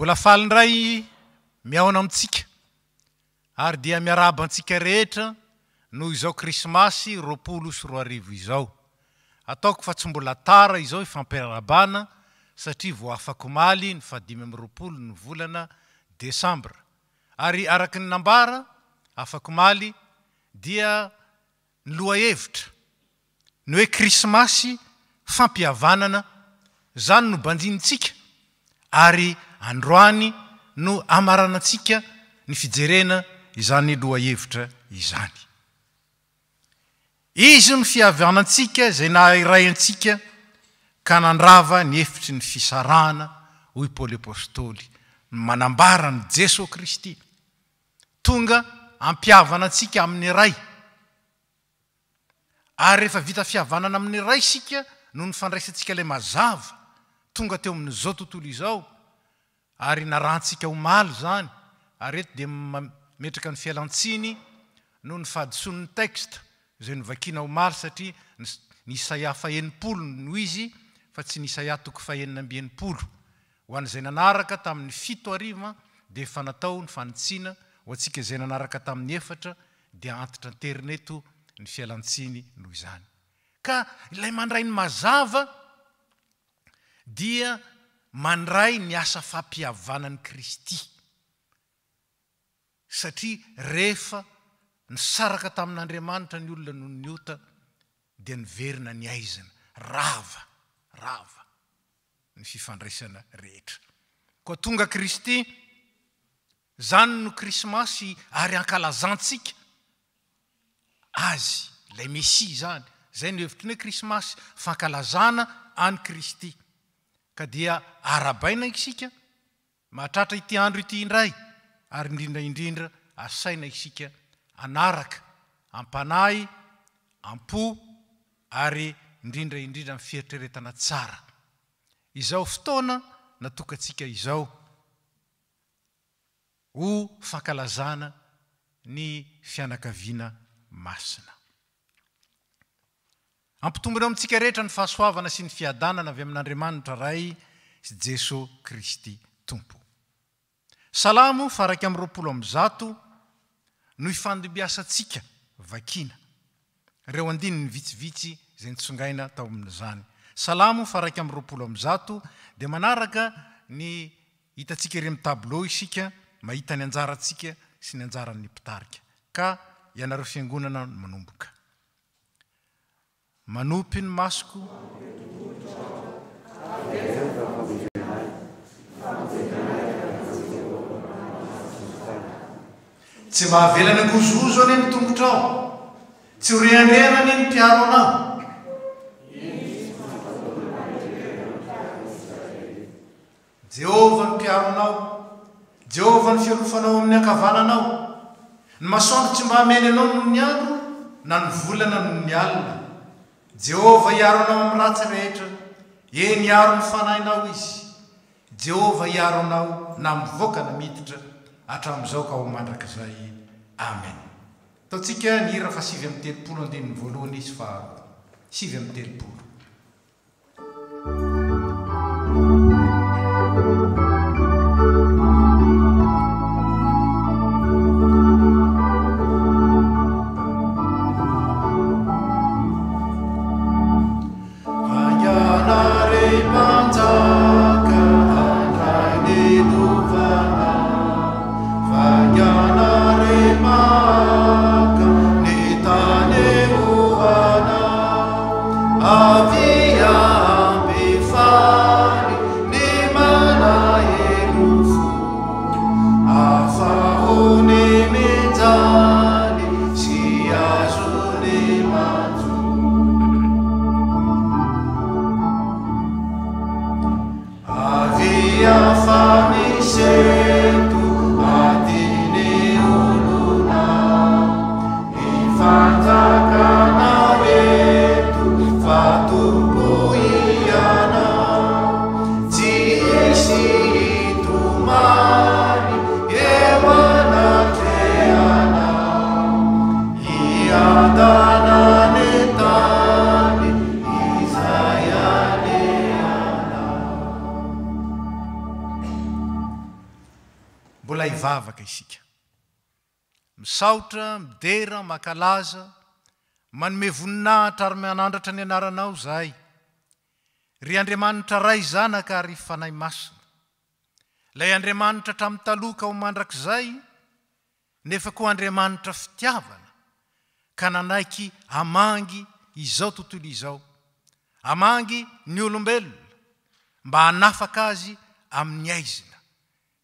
Mbola falindray miaona amitsika ary dia miaraba antsika rehetra noho izao krismasy 24 izao. Ataoko fa tsy mbola tara izao ifampiarabana satria vao afaka omaly ny 25 ny volana Desambra. Ary araky ny nambara afaka omaly dia ny lohahevitra ny hoe krismasy fampihavanana zany no banjinitsika ary androany no amaranantsika ny fijerena izany lohahevitra izany. Izy ny fihavanantsika zay nahirayantsika ka nandrava ny efitry ny fisarahana hoy Paoly apôstôly manambara ny Jesosy Kristy tonga ampihavanantsika amin'ny ray. Ary rehefa vita fihavanana amin'ny ray sika no ny fandraisantsika ilay mazava tonga teo amin'izao tontolo izao ary narantsika omaly zany ary eto dia metraka ny fialantsiny no ny fahadisoan'ny texte zay novakina omaly satria ny Isaia 40 no izy fa tsy ny Isaia 9:90 ho an'izay nanaraka tamin'ny 7 ariva dia efa natao ny fanitsiana ho antsika izay nanaraka tamin'ny 4 dia antitra anterineto ny fialantsiny noho izany. Ka ilay mandray ny mazava dia mandray ny asa fampihavanan'i Kristy satria rehefa nisaraka tamin'Andriamanitra ny olona no ny ota dia niverina ny aizana rava ny fifandraisana rehetra. Koa tonga Kristy zany no krismasy ary ankalazantsika azy lay Mesia zany. Zay no hevitry ny hoe krismasy fankalazana any Kristy. Ka dia arabaina isika mahatratra ity andro ity indray ary indrindra asaina isika anaraka ampanahy ampo ary indrindra amin'ny fieritreretana tsara. Izao fotoana natokantsika izao ho fankalazana ny fianakaviana masina. Ampitombona amintsika rehetra ny fahasoavana sy ny fiadanana avy amin'Andriamanitra ray sy Jesosy Kristy Tompo. Salamo faraky amin'ny 20 no ifandimbiasantsika vakina. Ireo andininy vitsivitsy zay nitsongaina tao amin'izany. Salamo faraky amin'ny 20 dia manaraka ny hitantsika ery amin'ny tableau isika mahita ny anjarantsika sy ny anjaran'ny mpitarika. Ka ianareo fiangonana manomboka. Manopy ny masoko tsy mahavelana ny gozogozo any ny tombotrao, tsy ho rehanrehana any ny mpiaro anao. Jehovah ny mpiaro anao, Jehovah ny fialofanao amin'ny ankavananao. Ny masoandro tsy mba hameny anao noho ny andro, na ny volana noho ny alina. Jehovah hiaro anao amin'ny ratsy rehetra, eny hiaro ny fanahinao izy. Jehovah hiaro anao na mivoaka na miditra hatramin'izao ka ho mandrakizay. Amen. Ataontsika ny hira fa 7:30 andinin'ny voalohany izy fa 7:30. Mbola ivavaka isika. Misaotra, midera, makalaza, manome voninahitra ary manandratra ny anaranao zahay. Ry Andriamanitra ray zanaka ary fanahy masina. Lay Andriamanitra hatramin'ny taloha ka ho mandrakizay, nefa koa Andriamanitra fitiavana, ka nanaiky hamangy izao tontolo izao. Hamangy ny olombelona mba hanafaka azy amin'ny aizina.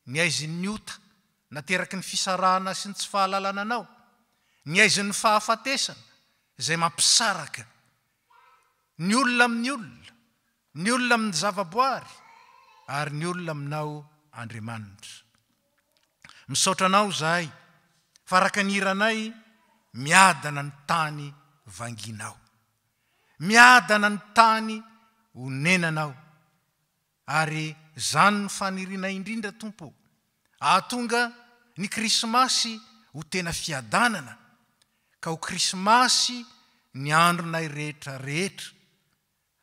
Ny aizin'ny ota, nateraky ny fisarahana sy ny tsy fahalalana anao. Ny aizin'ny fahafatesana, izay mampisaraka ny olona amin'ny olona, ny olona amin'ny zavaboary, ary ny olona aminao Andriamanitra. Misaotra anao zahay, faraka ny hiranay, miadana ny tany vanginao. Miadana ny tany honenanao. Ary zany ny faniriana indrindra Tompo. Ahatonga ny Krismasy ho tena fiadanana, ka ho Krismasy ny andronay rehetra rehetra.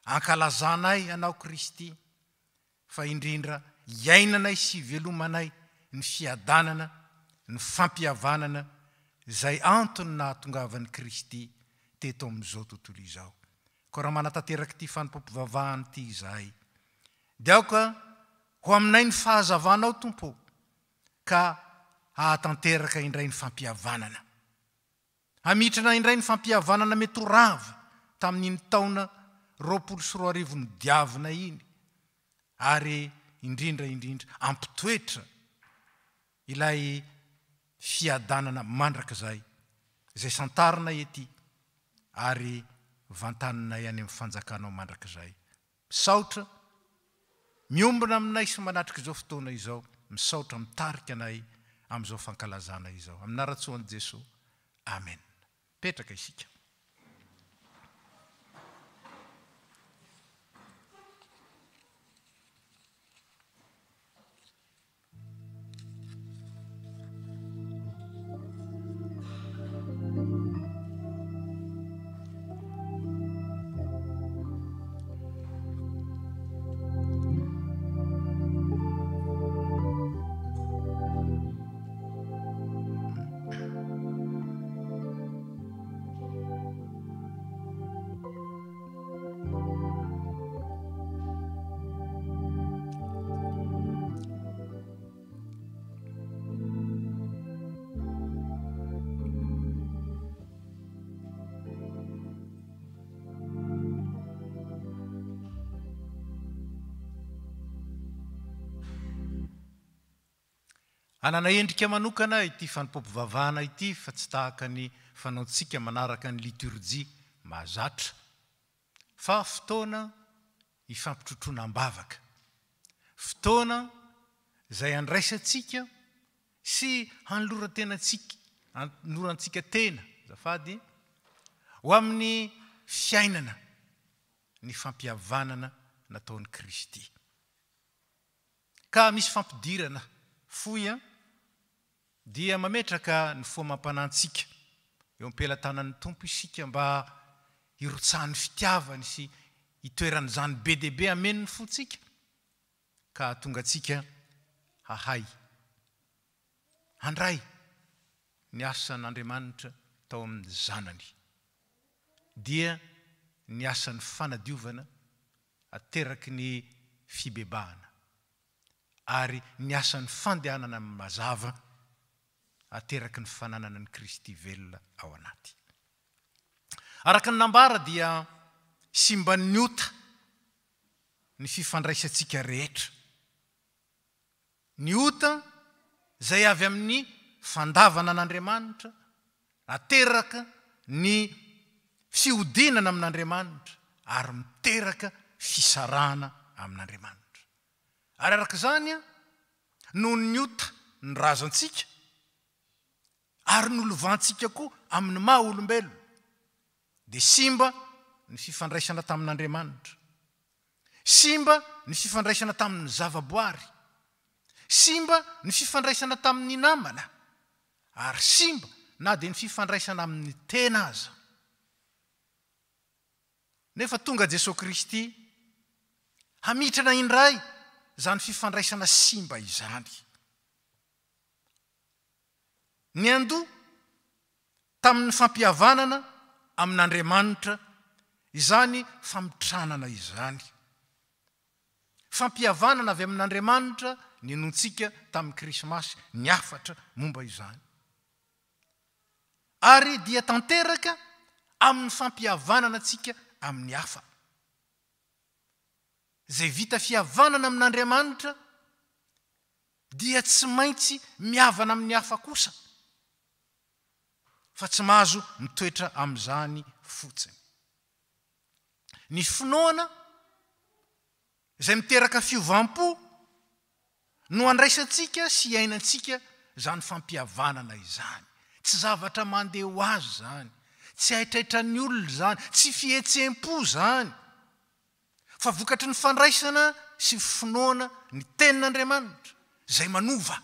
Ankalazanay anao Kristy, fa indrindra iainanay sy velomanay ny fiadanana, ny fampihavanana, izay antony nahatongavan'ny Kristy teto amin'izao tontolo izao. Ko raha manatanteraky ty fanompom-pivavahana ty izahay, diaoka ho aminay ny fahazavanao Tompo, ka hahatanteraka indray ny fampihavanana. Hamitrana indray ny fampihavanana mety rava tamin'iny taona 2024 ny diavina iny, ary indrindra ampitoetra ilay fiadanana mandrakizay, izay santarina ety, ary vantanina any amin'ny fanjakanao mandrakizay. Misaotra, miombona aminay sy manatrika izao fotoana izao, misaotra mitarika anay amin'izao fankalazana izao. Amin'ny anaratsoan'i Jesosy. Amen. Petraka isika. Anana endrika manokana ity fanompom-pivavahana ity, fa tsy tahaka ny fanaontsika manaraka ny liturjia mahazatra, fa fotoana ifampitrotroanam-bavaka. Fotoana izay andraisantsika sy hanolorantsika tena, zafady, ho amin'ny fiainana ny fampihavanana nataon'i Kristy. Ka misy fampidirana foy dia mametraka ny fomam-panantsika eo am-pelantanan'ny tompo isika mba hirotsahan'ny fitiavany sy itoeran'izany be dia be amen'ny fotsika ka tonga atsika hahay handray ny asan'Andriamanitra tao amin'ny zanany dia ny asan'ny fanadiovana ateraky ny fibebahana ary ny asan'ny fandehanana amin'ny mazava ateraky ny fananana ny Kristy velona ao anaty. Araka ny nambara dia sy mba niota ny fifandraisantsika rehetra. Ny ota zay avy amin'ny fandavana an'Andriamanitra ateraka ny fiodinana amin'Andriamanitra ary miteraka fisarana amin'Andriamanitra. Ary araka izany noho ny ota ny razantsika ary nolovantsika koa amin'ny maha olombelona dia simba ny fifandraisana tamin'Andriamanitra, simba ny fifandraisana tamin'ny zavaboary, simba ny fifandraisana tamin'ny namana, ary simba na dia ny fifandraisana amin'ny tena aza. Nefa tonga Jesosy Kristy hamitrana indray zany fifandraisana simba izany. Ny andoha tamin'ny fampihavanana amin'Andriamanitra izany famitranana izany. Fampihavanana avy amin'Andriamanitra ny nontsika tamin'ny Krismasy ny afatra momba izany. Ary dia tanteraka amin'ny fampihavanana antsika amin'ny hafa. Zay vita fihavanana amin'Andriamanitra dia tsy maintsy mihavana amin'ny hafa kosa, fa tsy mahazo mitoetra amin'izany fotsiny. Ny finoana zay miteraka fiovampo no andraisantsika sy iainantsika zany fampihavanana izany. Tsy zavatra mandeha ho azy zany, tsy aitraitran'ny olona zany, tsy fihetsem-po zany, fa vokatry ny fandraisana sy finoana ny tenin'Andriamanitra zay manova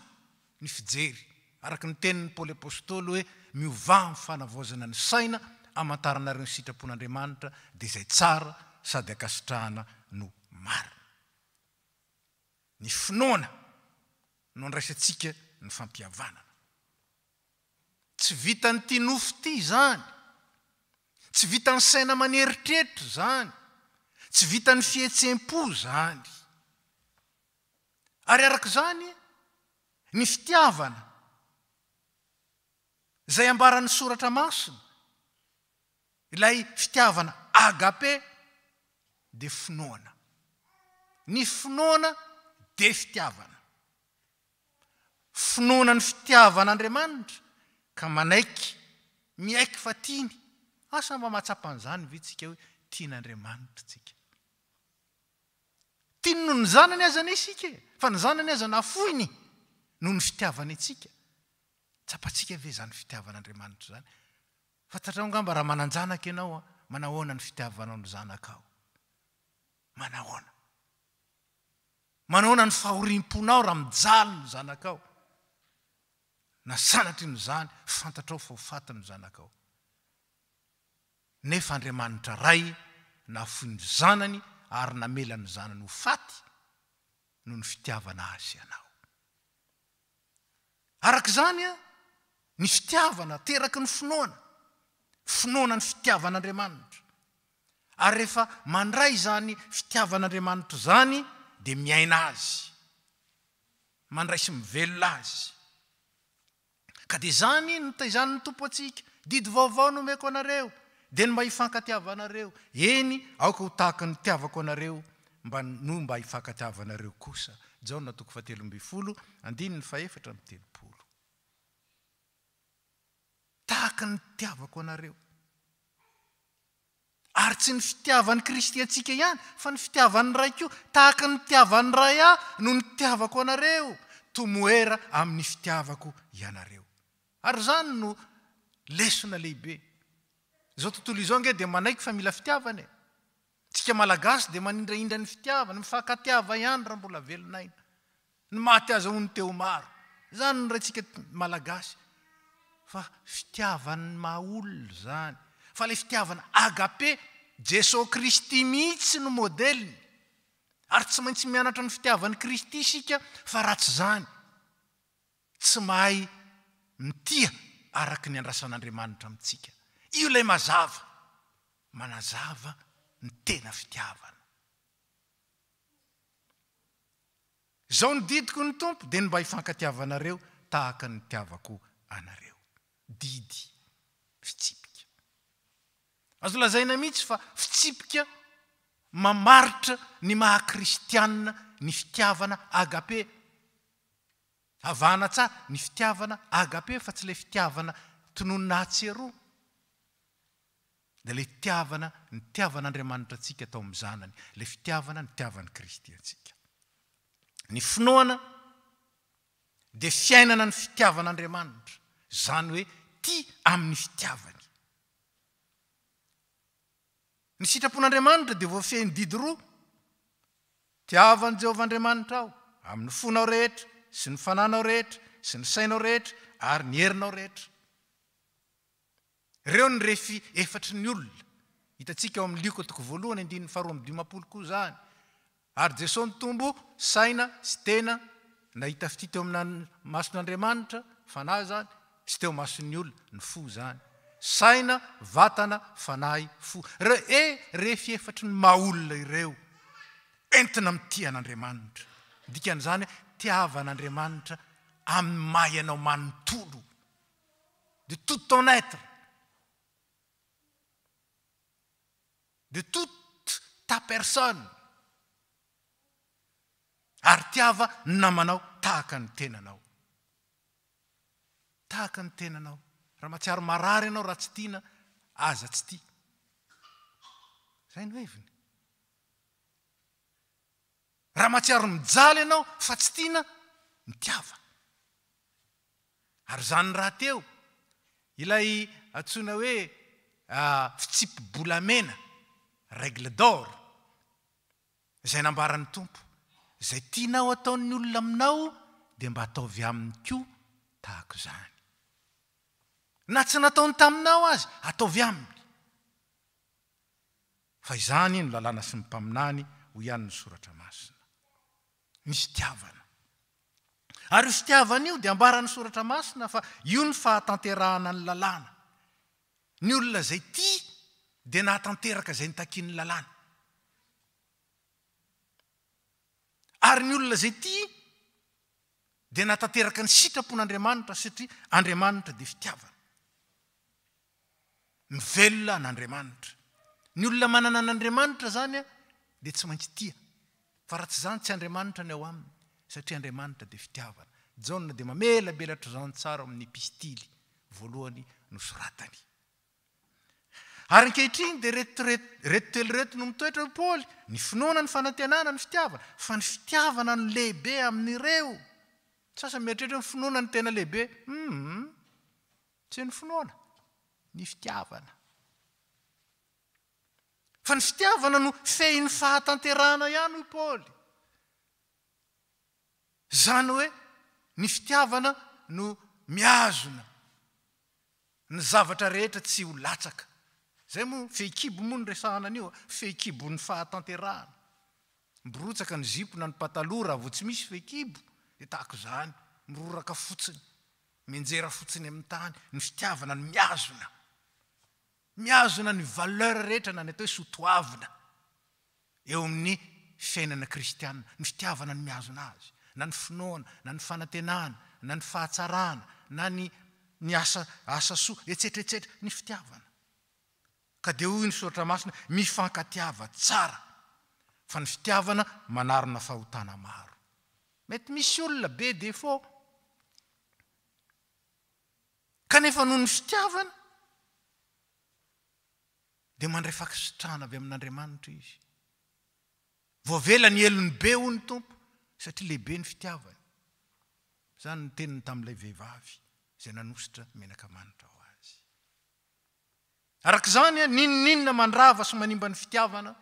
ny fijery. Araka ny tenin'ny Paoly apôstôly hoe miova ny fanavaozana ny saina amantaranareo ny sitrapon'Andriamanitra dia izay tsara sady akasitrahana no marina. Ny finoana no andraisantsika ny fampihavanana. Tsy vitan'ny ty nofo ty zany, tsy vitan'ny saina maneritreritra zany, tsy vitan'ny fihetsem-po zany. Ary araka izany ny fitiavana zay ambaran'ny soratra masina, ilay fitiavana agape dia finoana. Ny finoana dia fitiavana. Finoana ny fitiavan'Andriamanitra ka manaiky, miaiky fa tiany. Asa mba matsapan'izany ve tsika hoe tian'Andriamanitra tsika. Tiany noho ny zanany aza ny isika, fa ny zanany aza nafoiny noho ny fitiavany antsika. Tsapatsika ve zany fitiavan'Andriamanitra zany? Fantatrao ngamba raha mananjanaka ianao, manahoana ny fitiavanao ny zanakao? Manahoana? Manahoana ny fahorim-ponao raha mijaly ny zanakao? Na sanatry ny zany, fantatrao fa ho fatany ny zanakao. Nefa Andriamanitra ray nafoy ny zanany ary namela ny zanany ho faty noho ny fitiavana azy ianao. Araka izany ny fitiavana teraky ny finoana ny fitiavan'Andriamanitra. Ary rehefa mandray zany fitiavan'Andriamanitra zany dia miaina azy, mandray sy mivelona azy. Ka dia zany no taizan'ny tompo antsika, didy vaovao no omeko anareo, dia ny mba hifankatiavanareo. Eny, aoka ho tahaka ny tiavako anareo, mba hifankatiavanareo kosa. Jaona 3:12, andininy 4:30. Tahaka ny tiavako anareo. Ary tsy ny fitiavan'ny Kristy antsika ihany, fa ny fitiavan'ny ray koa. Tahaka ny tiavan'ny ray no ny tiavako anareo, tomoera amin'ny fitiavako ianareo. Ary zany no lesona lehibe. Zao tontolo izao nge dia manaiky fa mila fitiavana. Tsika malagasy dia manindraindra ny fitiavana, mifankatiava ihany raha mbola velonaina. Ny maty aza ho ny teo maro. Zany no raha tsika malagasy. fa fitiavany maolona zany. Fa le fitiavana agape, Jesosy Kristy mihitsy no modeliny. Ary tsy maintsy mianatra ny fitiavany Kristy isika fa ratsy zany. Tsy mahay mitia araka ny andrasan'Andriamanitra amintsika. Io lay mazava, manazava ny tena fitiavana. Zao ny didiko ny tompo, dia ny mba hifankatiavanareo tahaka ny tiavako anareo. Didy, fitsipika. Azo lazaina mihitsy fa fitsipika mamaritra ny maha-kristianina ny fitiavana agape. Havana tsara ny fitiavana agape fa tsy le fitiavana tononona hatseroa. Dia le fitiavana, ny tiavan'Andriamanitra antsika tao amin'ny zanany. Le fitiavana, ny tiavan'ny Kristy antsika. Ny finoana dia fiainana ny fitiavan'Andriamanitra. Zany hoe tia amin'ny fitiavany. Ny sitrapon'Andriamanitra dia voafehiny didy roa. Tiavan'i Jehovah'Andriamanitra aho amin'ny fonao rehetra, sy ny fananao rehetra, sy ny sainao rehetra, ary ny herinao rehetra. Reo ny refy efatry ny olona. Hitantsika ao amin'ny Liko toko voalohany andininy faharoa amby 20 koa zany. Ary Jesosy nitombo saina sy tena nahita fity teo amin'ny mason'Andriamanitra, fanahy zany, sy teo mason'ny olona, ny fo zany. Saina, vatana, fanahy, fo. Refy efatry ny maolona ireo. Entina mitia an'Andriamanitra. Dikan'izany tiavan'Andriamanitra amin'ny maha ianao manontolo. De tout ton être. De toute ta personne. Ary tiava namanao tahaka ny tenanao. Tahaka ny tenanao. Raha matsiaro marary ianao raha tsy tiana, aza tsy tia. Zay no heviny. Raha matsiaro mijaly ianao fa tsy tiana, mitiava. Ary zany raha teo, ilay antsoina hoe fitsipim-bolamena, règle d'or, izay nambaran'ny tompo. Izay tianao ataon'ny olona aminao, dia mba ataovy aminy koa tahaka izany. Na tsy nataony taminao azy, ataovy aminy. Fa izany no lalàna sy ny mpaminany ho ihany ny soratra masina. Misy fitiavana. Ary io fitiavana io dia ambaran'ny soratra masina fa io ny fahatanterahana ny lalàna. Ny olona izay tia dia nahatanteraka izay nitakiany lalàna. Ary ny olona izay tia dia nahatanteraka ny sitrapon'Andriamanitra satria Andriamanitra dia fitiavana. Mivelona an'Andriamanitra. Ny olona manana an'Andriamanitra zany dia tsy maintsy tia. Fa raha tsy zany tsy Andriamanitra ny ao aminy satria Andriamanitra dia fitiavana. Jaona dia mamelabelatra zany tsara amin'ny epistily voalohany nosoratany. Ary ankehitriny dia reto no mitoetra ho Paoly, ny finoana ny fanantenana ny fitiavana, fa ny fitiavana no lehibe amin'ireo. Sasa mieritreritra ny finoana ny tena lehibe. Tsy ny finoana, ny fitiavana. Fa ny fitiavana no fehin'ny fahatanterahana ihany ho Paoly. Zany hoe ny fitiavana no miazona ny zavatra rehetra tsy ho latsaka. Zay mo fehikibo mo ny resahana an'io, fehikibo ny fahatanterahana. Mirotsaka ny zipo na ny pataloha raha vao tsy misy fehikibo, dia tahaka izany, miroraka fotsiny, menjera fotsiny amin'ny tany, ny fitiavana ny miazona. Miazona ny valeur rehetra na ny atao hoe sotoavina eo amin'ny fiainana kristianina. Ny fitiavana ny miazona azy. Na ny finoana, na ny fanantenana, na ny fahatsarana, na ny asa soa, etc. Ny fitiavana. Ka dia hoy ny soratra masina, mifankatiava tsara. Fa ny fitiavana manarona fahotana maro. Mety misy olona be défaut. Kanefa noho ny fitiavana dia mandray fakisitrahana avy amin'Andriamanitra izy. Voavela ny elony be ho ny tompo satria lehibe ny fitiavany. Zany ny teniny tamin'ilay vehivavy izay nanositra menaka manitra ho azy. Araka izany, ninona mandrava sy manimba ny fitiavana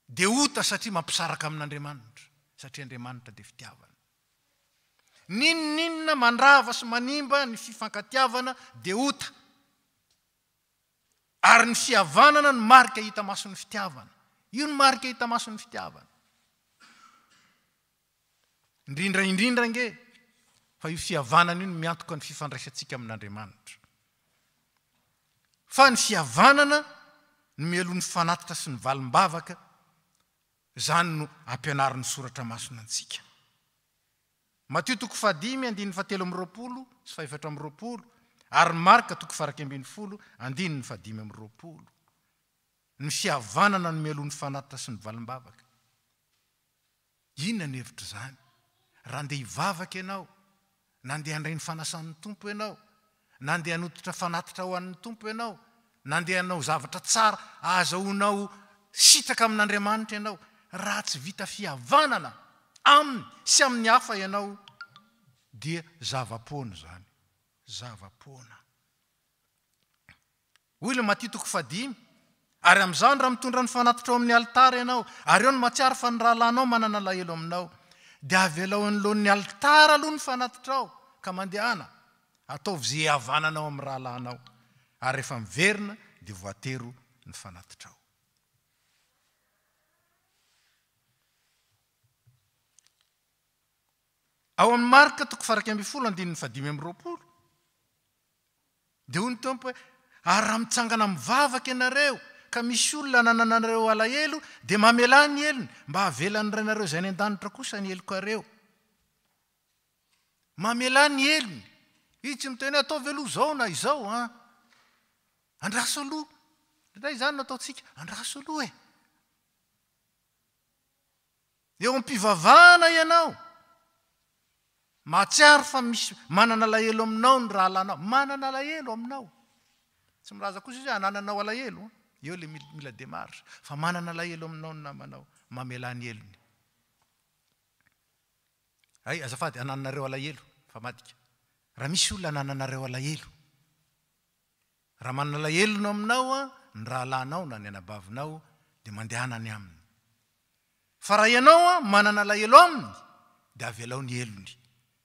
dia ota satria mampisaraka amin'Andriamanitra. Satria Andriamanitra dia fitiavana. Ninona inona mandrava sy manimba ny fifankatiavana dia ota. Ary ny fihavanana ny marika hita mason'ny fitiavana. Io ny marika hita mason'ny fitiavana. Indrindra nge, fa io fihavanana io miantoka ny fifandraisantsika amin'Andriamanitra. Fa ny fihavanana ny mialohan'ny fanatitra sy ny valim-bavaka, zany no ampianarin'ny soratra masina antsika. Matio 5:7-20 sy 7:20, ary Marka 5:20-5:20. Ny fihavanana ny mialohan'ny fanatitra sy ny valim-bavaka. Inona ny hevitra zany? Raha andeha hivavaka ianao, na andeha handray ny fanasan'ny tompo ianao, na andeha hanotitra fanatitra ho an'ny tompo ianao, na andeha hanao zavatra tsara ahazahoanao sitraka amin'Andriamanitra ianao, raha tsy vita fihavanana aminy sy amin'ny hafa ianao, dia zava-poana zany. Zava-poana. Hoy Matio 5:5, ary amin'izany raha mitondra ny fanatitra ao amin'ny alitara ianao, ary eo ny matsiaro fa ny rahalahinao manana lahelo aminao, dia avelao anoloan'ny alitara aloha ny fanatitra ao, ka mandehana, ataovy izay havananao amin'ny rahalahinao, ary rehefa miverina dia voatero ny fanatitra ao. Ao amin'ny Marka 2:15-20, dia hoy ny tompo hoe, ary raha mitsangana mivavaka ianareo, ka misy olona nananareo alahelo, dia mamela ny elony mba havelany rainareo izay ny an-danitra kosa ny elokareo. Mamela ny elony. Izy tsy miteny ataovy aloha izao na izao, andraso aloha. Ndray izany no ataontsika, andraso aloha e. Eo am-pivavahana ianao, mahatsiaro fa misy manana lahelo aminao ny rahalahinao, manana lahelo aminao. Tsy milaza kosa izy anananao alahelo, eo le mila démarche, fa manana lahelo aminao ny namanao, mamela ny elony. Ay, azafady, anananareo alahelo, fa madika. Raha misy olona anananareo alahelo, raha manana lahelonao aminao, ny rahalahinao na ny anabavinao, dia mandehana ny aminy. Fa raha ianao manana lahelo aminy, dia avelao ny elony,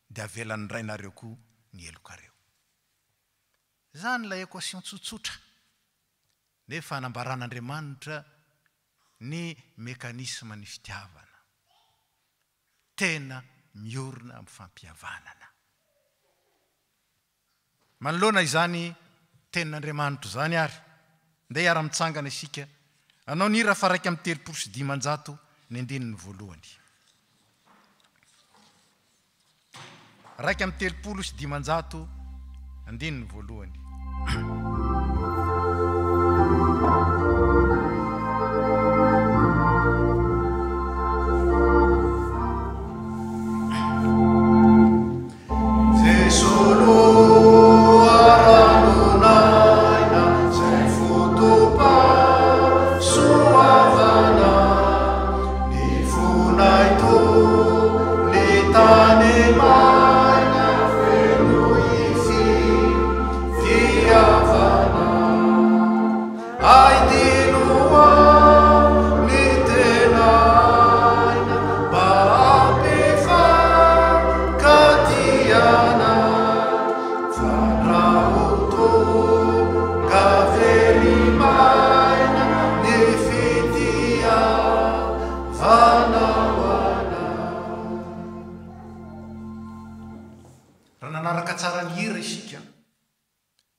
dia avelan'ny rainareo koa ny elokareo. Zany la équation tsotsotra, nefa anambaran'Andriamanitra ny mekanisma ny fitiavana. Tena miorina amin'ny fampihavanana. Manoloana izany tenin'Andriamanitra zany ary, ndeha ara-mitsangana isika, anao ny hira fa 2:3 ny andinin'ny voalohany. 2:3 andinin'ny voalohany.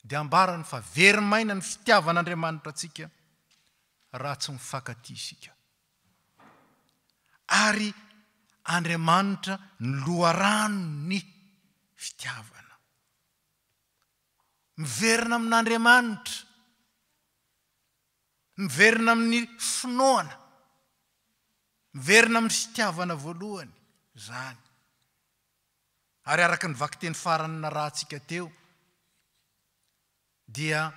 Dia ambarany fa verimaina ny fitiavan'Andriamanitra antsika raha tsy mifankatia isika. Ary Andriamanitra ny loharano ny fitiavana. Miverina amin'Andriamanitra, miverina amin'ny finoana, miverina amin'ny fitiavana voalohany zany. Ary araka ny vakiteny farany na raha antsika teo, dia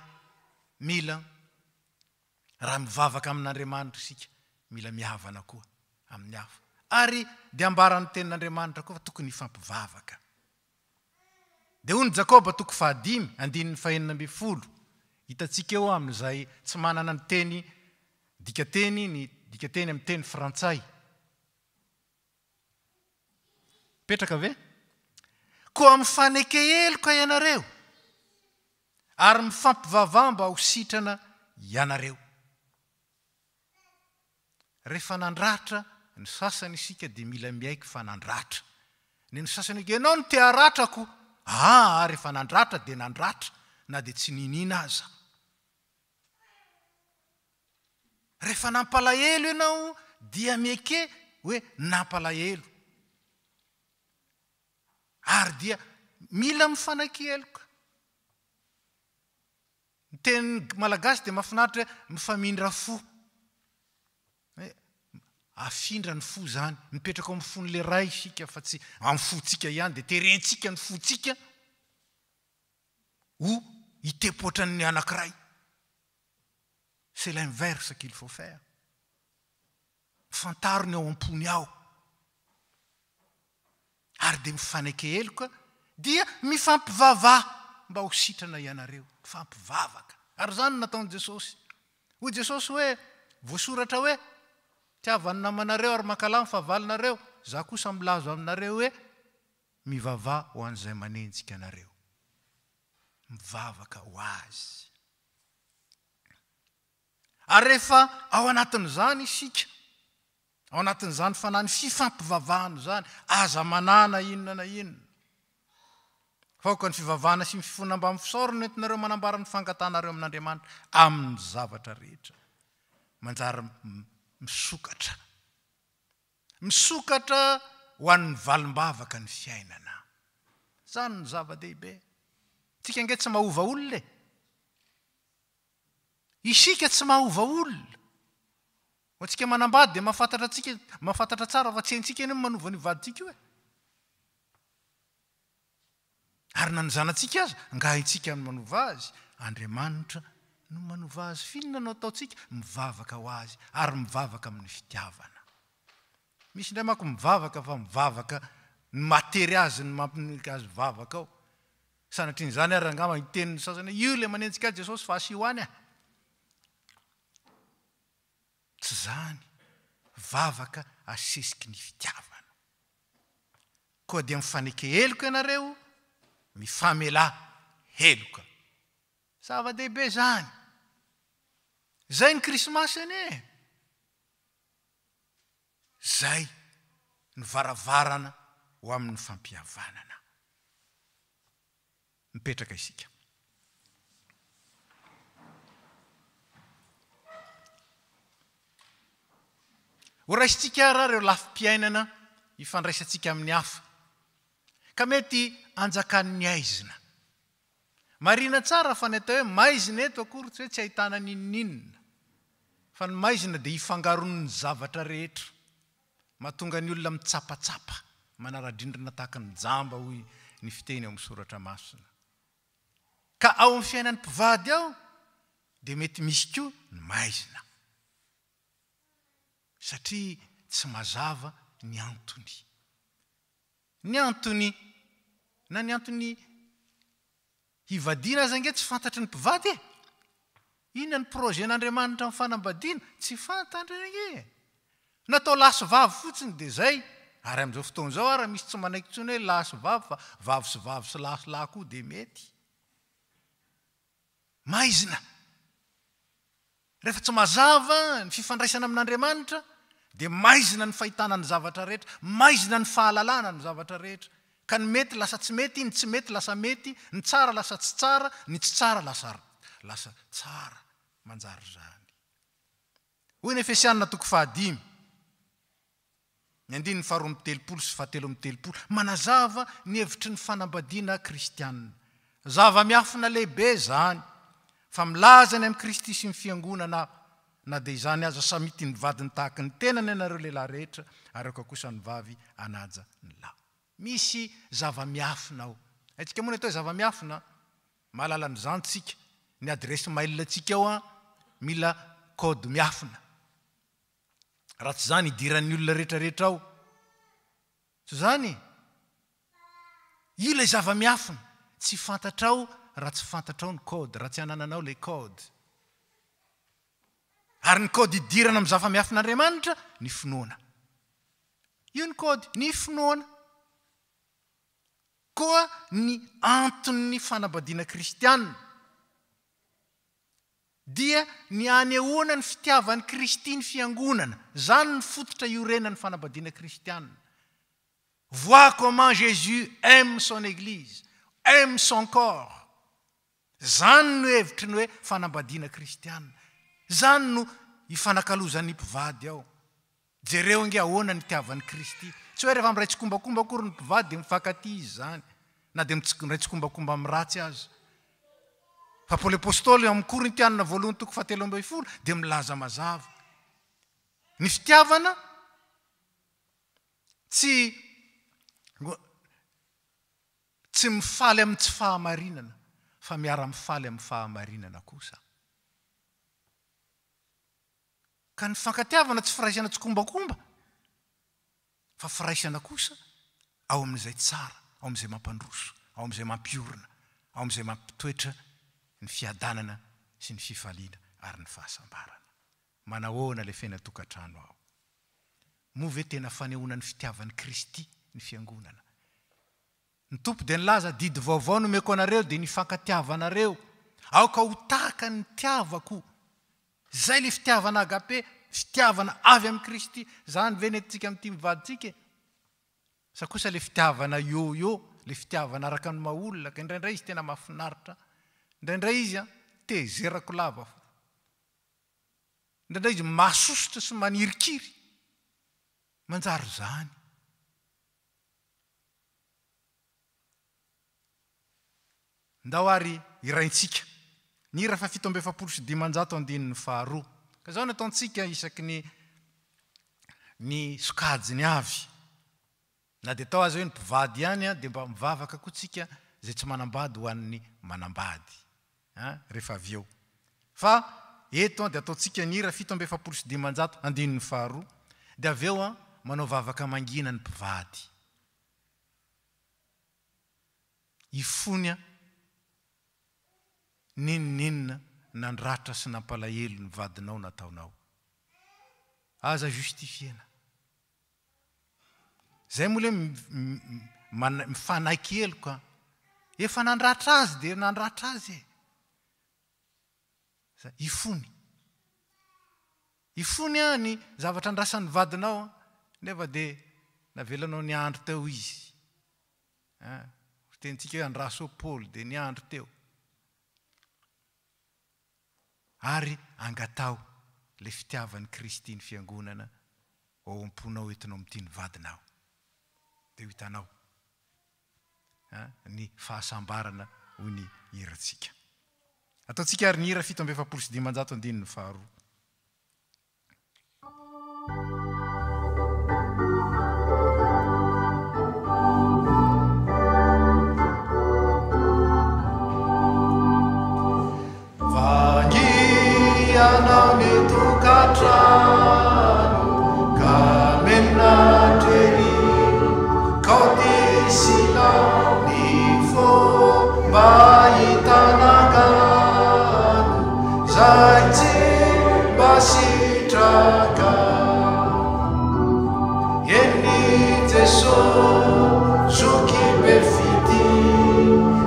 mila raha mivavaka amin'Andriamanitra isika, mila mihavana koa amin'ny hafa. Ary dia ambaran'ny tenin'Andriamanitra koa fa tokony hifampivavaka. Dia hoy ny Jakoba 5:5-20, hitantsika eo amin'izay tsy manana ny teny dikateny, ny dikateny amin'ny teny frantsay. Petraka ve? koa mifaneke heloka ianareo ary mifampivavah mba ho sitrana ianareo. Rehefa nandratra ny sasany isika dia mila miaiky fa nandratra. Ny sasany ianao no te haratrako. Rehefa nandratra dia nandratra na dia tsy ninina aza. Rehefa nampalahelo ianao dia mieke hoe nampalahelo. Ary dia mila mifanaiky heloka. Ny teny malagasy dia mahafinaritra hoe mifamindra fo. Afindra ny fo zany, mipetraka amin'ny fon'le ray isika fa tsy amin'ny fotsika ihany dia terentsika ny fotsika ho hitepotra ny anankiray. C'est l'inverse qu'il faut faire. Fantarony ao am-pony ao. Ary dia mifanaiky heloka dia mifampivavah mba ho sitrana ianareo. Mifampivavaka. Ary zany nataon'i Jesosy. Hoy Jesosy hoe, voasoratra hoe, tiavany namanareo ary mankalahy mifavalinareo, za kosa milazo aminareo hoe mivavah ho an'izay manenjika anareo. Mivavaka ho azy. Ary rehefa ao anatin'izany isika, ao anatin'izany fanany fifampivavahana zany, aza manana inona na inona. Faoka ny fivavahana sy ny fifonamba amin'ny fisaorana entinareo manambara ny fangatanareo amin'Andriamanitra amin'ny zavatra rehetra. Manjary misokatra. Misokatra ho an'ny valim-bavaka ny fiainana. Zany ny zava-dehibe. Tsika nge tsy mahova olona. Isika tsy mahova olona. Ho antsika manambady dia mahafantatra tsara fa tsy haintsika eny manova ny vaditsika io. Ary na ny zanantsika aza, nga haintsika ny manova azy, Andriamanitra no manova azy. Finona no ataontsika? Mivavaka ho azy, ary mivavaka amin'ny fitiavana. Misy indray manko mivavaka fa mivavaka ny matery azy ny mampinika azy vavaka ao. Sanatrin' izany ary angamba hiteniny sasany io le manenjika Jesosy fa asy hoany ah. Tsy zany. Vavaka asesiky ny fitiavana. Koa dia mifaneke heloka ianareo, mifamela heloka. Zava-dehibe zany. Zay ny Krismasy ane. Zay ny varavarana ho amin'ny fampihavanana. Mipetraka isika. Ho raisitsika raha ireo lafim-piainana ifandraisantsika amin'ny hafa. Ka mety anjakan'ny aizina. Marina tsara fa ny atao hoe maizina eto akory tsy hoe tsy ahitana ninninina. Fa ny maizina dia hifangaron'ny zavatra rehetra. Mahatonga ny olona mitsapatsapa. Manaradrindrina tahaka ny jamba hoy ny fiteny ao amin'ny soratra masina. Ka ao amin'ny fiainan'ny mpivady ao dia mety misy koa ny maizina. Satria tsy mazava ny antony. Ny antony, na ny antony hivadiana aza nge tsy fantatry ny mpivady e. Inona ny projen'Andriamanitra amin'ny fanambadiana? Tsy fantatra nge. Natao lasy vavy fotsiny dia zay. Ary amin'izao fotoan'izao ary misy tsy manaiky intsony hoe lasy vavy fa vavy sy lasy lahy koa dia mety. Maizina. Rehefa tsy mazava ny fifandraisana amin'Andriamanitra dia maizina ny fahitana ny zavatra rehetra, maizina ny fahalalana ny zavatra rehetra. Ka ny mety lasa tsy mety, ny tsy mety lasa mety, ny tsara lasa tsy tsara, ny tsy tsara lasa tsara. Manjary zany. Hoy ny Efesianina 5:5. Ny 9:7 sy 7:7 manazava ny hevitry ny fanambadiana kristianina. Zava-miafina lehibe zany. Fa milaza ny amin'ny Kristy sy ny fiangonana na dia izany aza samity ny vadiny tahaka ny tenany ianareo lehilahy rehetra, ary ao kosa ny vavy anaja ny lahy. Misy zava-miafina ao. Aitsika moa ny atao zava-miafina, mahalala n'izany tsika. Ny adresy mail tsika ao mila kôdy miafina. Raha tsy zany idiran'ny olona rehetrarehetra ao. Tsy zany. Io ilay zava-miafina. Tsy fantatrao raha tsy fantatrao ny kôdy, raha tsy anananao ilay kôdy. Ary ny kôdy idirana amin'ny zava-miafin'Andriamanitra, ny finoana. Io ny kôdy, ny finoana. koa ny antony fanambadiana kristianina dia ny anehoana ny fitiavan'ny Kristy ny fiangonana. Zany ny fototra iorenan'ny fanambadiana kristianina. Vois comment Jésus aime son église, aime son corps. Zany no hevitry ny hoe fanambadiana kristianina. Zany no ifanakalozan'ny mpivady ao. Jereo nge ahoana ny tiavan'ny Kristy. Tsy hoe rehefa miray tsikombakomba akory ny mpivady dia mifankaty izy zany. Na dia miray tsikombakomba amin'ny ratsy azy. Fa Paoly apôstôly amin'ny Korintianina voalohany toko 7:10 dia milaza mazava. Ny fitiavana tsy mifaly amin'ny tsy fahamarinana, fa miara-mifaly amin'ny fahamarinana kosa. Ka ny fankatiavana tsy firaisana tsikombakomba, fa firaisana kosa ao amin'izay tsara, ao amin'izay mampandroso, ao amin'izay mampiorina, ao amin'izay mampitoetra ny fiadanana sy ny fifaliana ary ny fahasambarana. Manahoana le fiaina tokantrano ao. Moa ve tena fanehoana ny fitiavan'ny Kristy ny fiangonana. Ny tompo dia nilaza didy vaovao no meko anareo dia ny fankatiavanareo. Aoka ho tahaka ny tiavako. Zay le fitiavana agape, fitiavana avy amin'ny Kristy. Zany ve nentsika amin'ity mivaditsika. Sa kosa le fitiavana yo, le fitiavana araka ny maolona. Ka indraindray izy tena mahafinaritra. Indraindray izy tezerako lava. Indraindray izy mahasosotra sy manirikiry. Manjary zany. Ndao ary iraintsika. Ny hira fa 7:7 Ka zao nataontsika isaky ny sokajiny avy. Na dia tao azy hoe ny mpivady ihany dia mba mivavaka koa tsika zay tsy manambady ho an'ny manambady. Rehefa avy eo. Fa eto dia ataontsika ny hira 7:7 dia avy eo manao vavaka mangina ny mpivady. Ifony ninina nandratra sy nampalahelo ny vadinao nataonao. Aza justifiena. Zay moa le mifanaiky elo ka. Efa nandratra azy dia nandratra azy. Ifony. Ifony ny zavatra andrasan'ny vadinao nefa dia navelanao ny andro teo izy. Tentsika hoe andraso Paoly dia ny andro teo. Ary angatao le fitiavan'ny Kristy ny fiangonana ao am-ponao entinao amin'ity ny vadinao. Dia ho hitanao ny fahasambarana ho ny hirantsika. Ataontsika ary ny hira 7:7 Anao ny tokantrano ka menatrery kaodisinao ny fomba hitanangano zay tsy mba sitraka eny Jesosy zoky be fity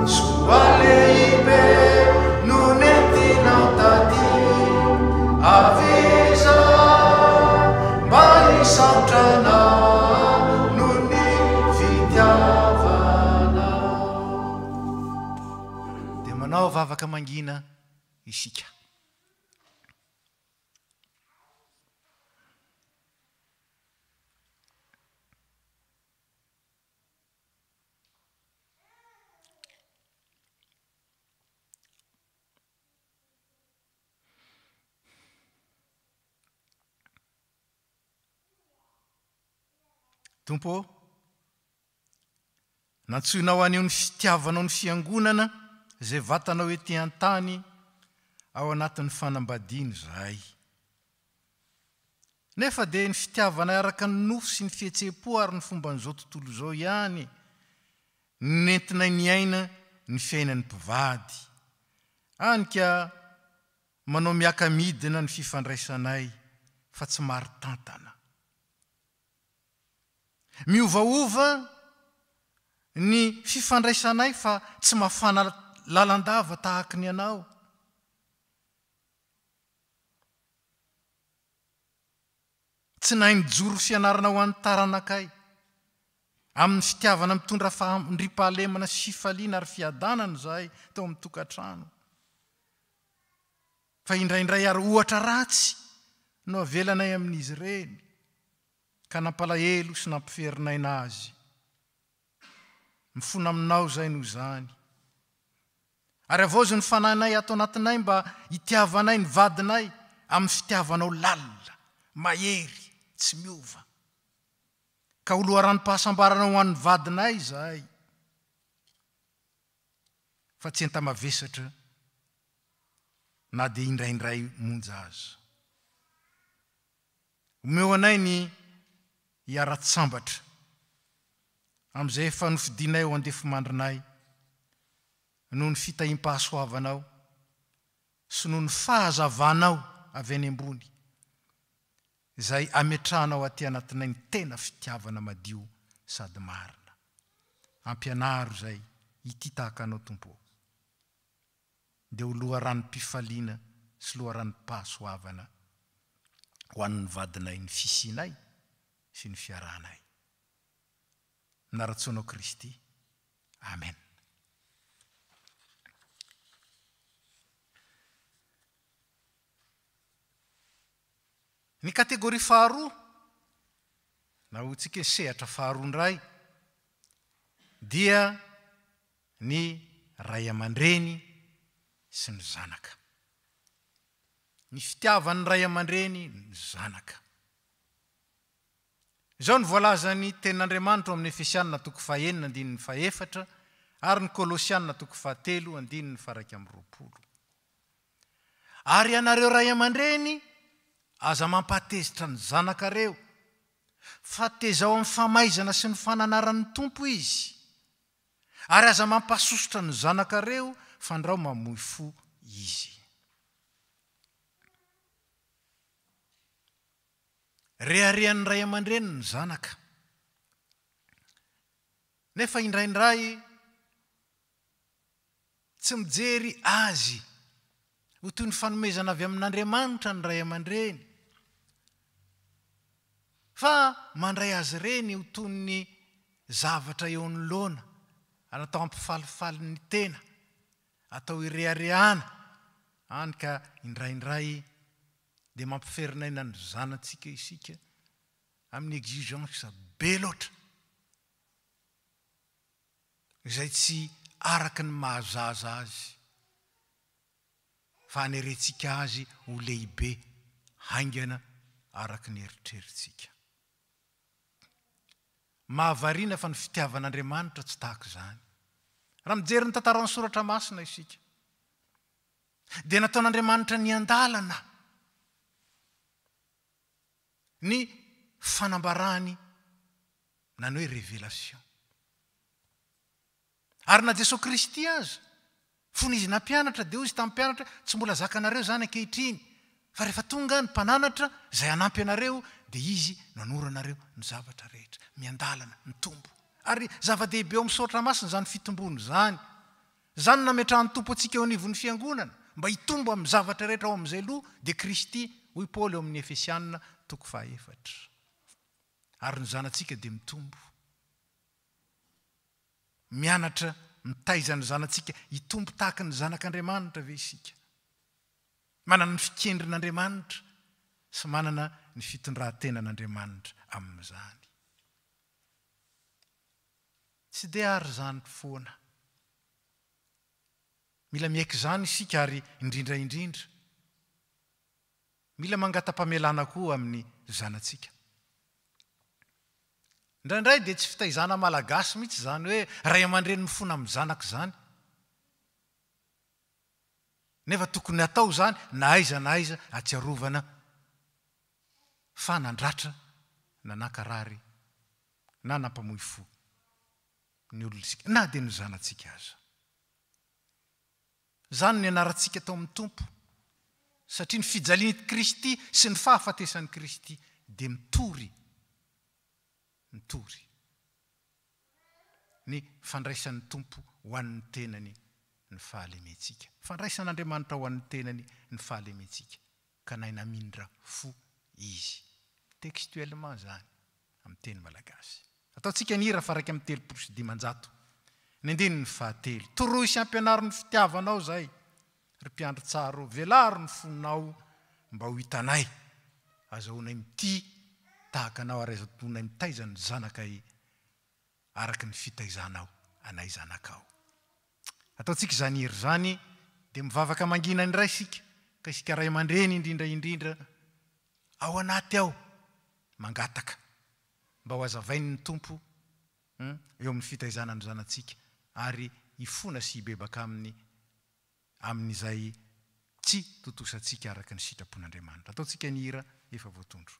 soa lehibe no nentinao tady avisa mba hisaotrana no ny fitiavana. Dia manao vavaka mangina isika. Tompo, nantsoinao anio ny fitiavanao ny fiangonana zay vatanao ety an-tany ao anatin'ny fanambadiany zay. Nefa dia ny fitiavana araka ny nofo sy ny fihetseham-po ary ny fomba n'izao tontolo izao ihany nentina ny aina ny fiainan'ny mpivady. Anika manao miaka-midina ny fifandraisanay fa tsy mari-tantana. Miovaova ny fifandraisanay fa tsy mafana lalandava tahaka ny anao. Tsy nainy joro fianarana ho an'ny taranakay amin'ny fitiavana mitondra fandripahalemana sy fifaliana ary fiadanana zahay tao amin'ny tokantrano. Fa indraindray ary ohatra ratsy no avelanay amin'izy ireny ka nampalahelo sy nampiferinay azy. Mifona aminao zay no zany. Ary avozo ny fananay ato anatinay mba hitiavanay ny vadinay amin'ny fitiavanao lalina, mahery, tsy miova. Ka oloharam-pahasambarana ho an'ny vadinay zahay. Fa tsy entamavesatra na dia indraindray monja azy. Omeo anay ny hiara-tsambatra amin'izay efa nofidinay ho andefimandrinay noho ny fitahim-pahasoavanao sy noho ny fahazavanao avy any ambony izay ametrahanao aty anatinay ny tena fitiavana madio sady marina. Ampianaro zay ity tahaka anao Tompo. Dia ho loharan'nym-pifaliana sy loharan'nym-pahasoavana ho an'ny vadinay ny fisianay sy ny fiarahanay. Naratsoanao Kristy. Amen. Ny kategoria faharoa na hotsika hoe sehatra faharoa ndray dia ny ray aman-dreny sy ny zanaka. Ny fitiavan'ny ray aman-dreny ny zanaka. Izao ny voalazany tenin'Andriamanitra amin'ny Efesianina 4:9-4 ary ny Kolosianina 3:1-2. Ary anareo ray aman-dreny aza mampatezitra ny zanakareo fa tezao amin'ny famaizana sy ny fananaran'ny Tompo izy. Ary aza mampasosotra ny zanakareo fandrao mamoy fo izy. Reharehan'ny ray aman-dreny ny zanaka. Nefa indraindray tsy mijery azy ho toy ny fanomezana avy amin'Andriamanitra ny ray aman-dreny, fa mandray azy reny ho toy ny zavatra eo anoloana, atao ampifalifaly ny tena, atao ireharehana, any ka indraindray dia mampiferinayna ny zanantsika isika amin'ny exigence be loatra izay tsy araka ny mahazaza azy fa anerentsika azy ho lehibe haingana araka ny eritreritsika. Mahavariana fa ny fitiavan'Andriamanitra tsy tahaka izany. Raha mijery ny tantaran'ny soratra masina isika dia nataon'Andriamanitra ny andalana ny fanambarany nany hoe révélation. Ary na Jesosy Kristy aza fony izy nampianatra dia hoy izy tamin'ny mpianatra tsy mbola zakanareo zany ankehitriny, fa rehefa tonga ny mpananatra izay hanampy anareo dia izy nanoro anareo ny zavatra rehetra, miandalana, mitombo. Ary zava-dehibe ao amin'ny soratra masina zany fitombony zany. Zany nametrahan'ny Tompo antsika eo anivon'ny fiangonana mba hitombo amin'ny zavatra rehetra ao amin'izay loha dia Kristy, hoy Paoly eo amin'ny Efesianina 4:4. Ary ny zanantsika dia mitombo. Mianatra mitaiza ny zanantsika hitombo tahaka ny zanak'Andriamanitra ve isika. Manana ny fikendrin'Andriamanitra sy manana ny fitondran-tenan'Andriamanitra amin'izany. Tsy dia ary zany foana. Mila miaiky zany isika ary indrindra mila mangata-pamelana koa amin'ny zanantsika. Indraindray dia tsy fitaizana malagasy mihitsy zany hoe ray aman-dreny mifona amin'ny zanaka zany. Nefa tokony atao zany na aiza atsiarovana fa nandratra na nankarary na nampamoy fo ny olontsika na dia ny zanantsika aza. Zany ny anarantsika tao amin'ny Tompo, satria ny fijalian'i Kristy sy ny fahafatesan'i Kristy dia mitory. ny fandraisan'ny tompo ho an'ny tenany ny fahalementsika. Fandraisan'Andriamanitra ho an'ny tenany ny fahalementsika. Ka naina mindra fo izy. Textuellement zany amin'ny teny malagasy. Ataontsika ny hira fa raiky amin'ny 3:10. Ny andininy fahatelo. Toroy sy ampianaro ny fitiavanao zay. Ry mpiandry tsara, velaro ny fonao mba ho hitanay. Azahoanay mity tahaka anao ary azahoanay mitaiza ny zanakay araka ny fitaizanao anay zanakao. Ataontsika zany hira zany dia mivavaka mangina indray sika ka isika ray aman-dreny indrindra ao anaty ao mangataka mba ho azavainy ny tompo eo amin'ny fitaizana ny zanantsika ary ifona sy hibebaka amin'izay tsy totosantsika araka ny sitrapon'Andriamanitra. Ataontsika ny hira efa voatondro.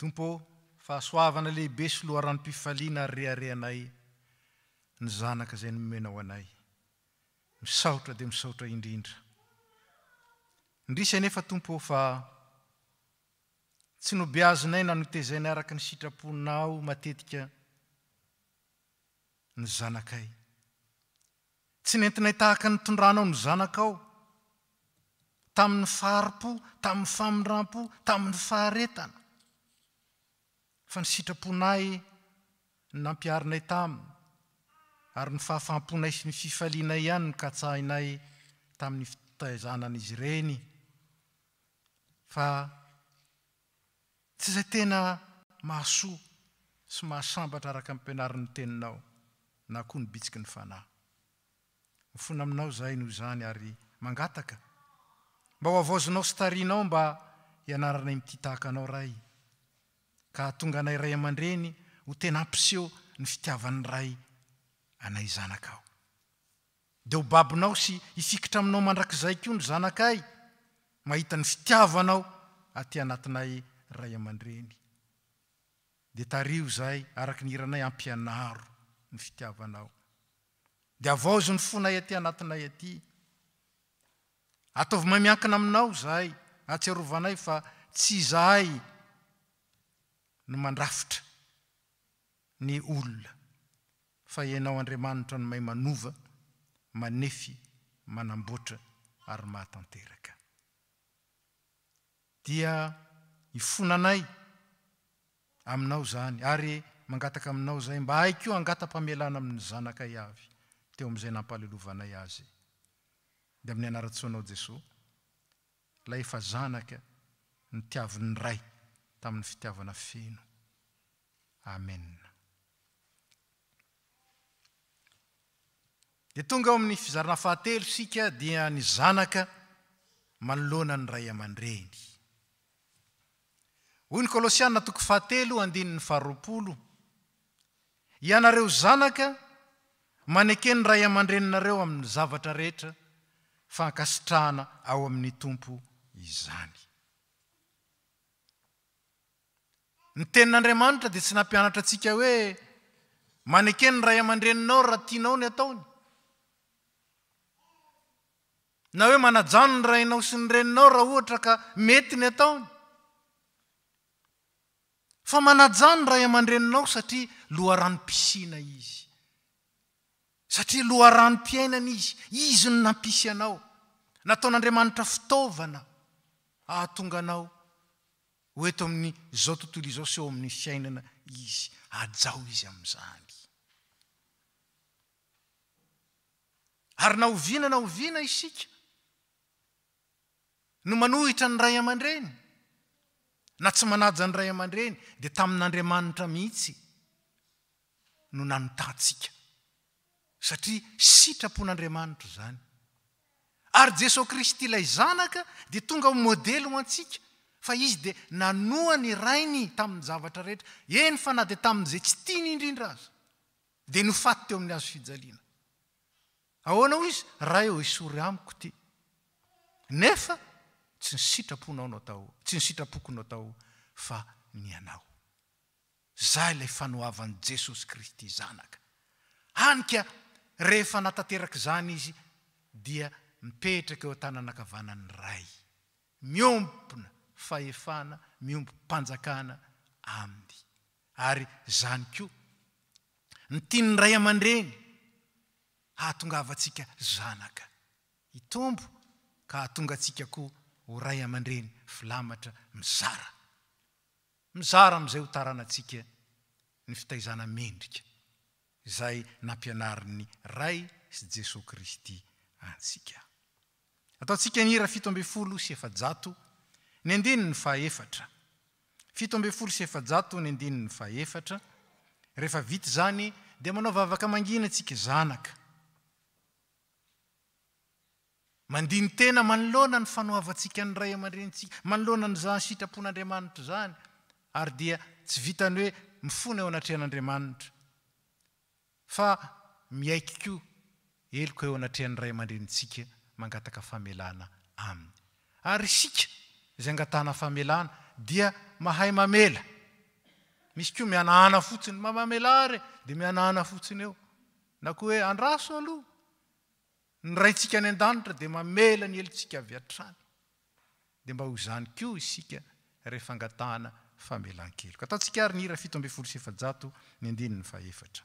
Tompo, fahasoavana lehibe sy loharanom-pifaliana ary reharehanay ny zanaka izay nomenao anay. Misaotra dia misaotra indrindra. Indrisy anefa Tompo fa tsy nobeazinay na notezainay araka ny sitraponao matetika ny zanakay. Tsy nentinay tahaka ny tondranao ny zanakao tamin'ny faharipo, tamin'ny famindrampo, tamin'ny faharetana. Fa ny sitraponay ny nampiarinay taminy ary ny fahafamponay sy ny fifalianay ihany ny katsahinay tamin'ny fitaizanan'izy ireny. Fa tsy izay tena mahasoa sy mahasambatra araka amin'ny mpianarin'ny teninao na koa ny bitsiky ny fanahy. Mifona aminao zay noho izany ary mangataka mba ho avozinao sy tarianao mba hianaranay mity tahaka anao ray. Ka tonga anay ray aman-dreny ho tena ampiseho ny fitiavan'ny ray anay zanakao. Dia ho babinao sy hifikitra aminao mandrakizay koa ny zanakay mahita ny fitiavanao aty anatinay ray aman-dreny. Dia tario zay araka ny hiranay ampianaro ny fitiavanao. Dia avozo ny fonay aty anatinay aty. Ataovy mamiankina aminao zay, atsiarovanay fa tsy izahay no mandrafitra ny olona fa ianao Andriamanitra no mahay manova, manefy, manamboatra ary mahatanteraka. Dia ifonanay aminao zany ary mangataka aminao zay mba hay koa angata-pamelana amin'ny zanakay avy teo amin'izay nampalelovanay azy. Dia amin'ny anaratsoanao Jesosy, ilay efa zanaka ny tiavin'ny ray tamin'ny fitiavana feno. Amen. Dia tonga amin'ny fizarana fahatelo sika dia ny zanaka manoloana ny ray aman-dreny. Hoy ny Kolosiana 3:2-20. Ianareo zanaka manekeny ny ray aman-dreninareo amin'ny zavatra rehetra fankasitrahana ao amin'ny tompo izany. Ny tenin'Andriamanitra dia tsy nampianatra antsika hoe manekeny ny ray aman-dreninao raha tianao ny ataony. Na hoe manajano ny rainao sy ny reninao raha ohatra ka mety ny ataony. Fa manajano ny ray aman-dreninao satria loharanom-pisina izy. Satria loharan'nym-piainana izy no nampisy anao. Nataon'Andriamanitra fitaovana ahatonga anao ho eto amin'ny zao tontolo izao sy eo amin'ny fiainana izy. Ajao izy amin'izany. Ary na oviana isika no manohitra ny ray aman-dreny na tsy manaja ny ray aman-dreny dia tamin'Andriamanitra mihitsy no nanotantsika. Satria sitrapon'Andriamanitra zany. Ary Jesosy Kristy ilay zanaka dia tonga ho modely ho antsika. Fa izy dia nanoa ny rainy tamin'ny zavatra rehetra. Eny fa na dia tamin'izay tsy tiany indrindra aza. Dia nofaty teo amin'ny hazo fijaliana. Ahoana ho izy? Ray eo isory amiko ty. Nefa tsy ny sitraponao tao, tsy ny sitrapokonao tao, fa ny anao. Zay ilay fanoavan'i Jesosy Kristy zanaka. Hanika rehefa natateraka izany izy dia mipetraka eo tananakavanan'ny ray. Miompona fahefana, miompo mpanjakana aminy. Ary zany koa ny tian'ny ray aman-dreny hahatongavantsika zanaka hitombo ka hahatonga antsika koa ho ray aman-dreny filamatra mizara. Mizara amin'izay ho taranantsika ny fitaizana mendrika izay nampianarin'ny ray sy Jesosy Kristy antsika. Ataontsika ny hira 7:700 ny andininy fahaefatra. 7:700 ny andininy fahaefatra. Rehefa vita zany dia manao vavaka mangina antsika zanaka. Mandiny tena manoloana ny fanoavantsika ny ray aman-drenitsika, manoloana ny zany sitrapon'Andriamanitra zany, ary dia tsy vitany hoe mifona eo anatrehan'Andriamanitra, fa miaiky koa eloko eo anatrehan'ny ray aman-drenitsika mangataka famelana aminy. Ary isika izay angatana famelana dia mahay mamela. Misy koa mianahana fotsiny, mamamelare dia mianahana fotsiny eo. Na koa hoe andraso aloha. Ny raintsika any an-danitra dia mamela ny elontsika avy hatrany. Dia mba ho izany koa isika rehefa angatana famelan-keloka. Ataontsika ary ny hira 7:700 ny andininy fahaefatra.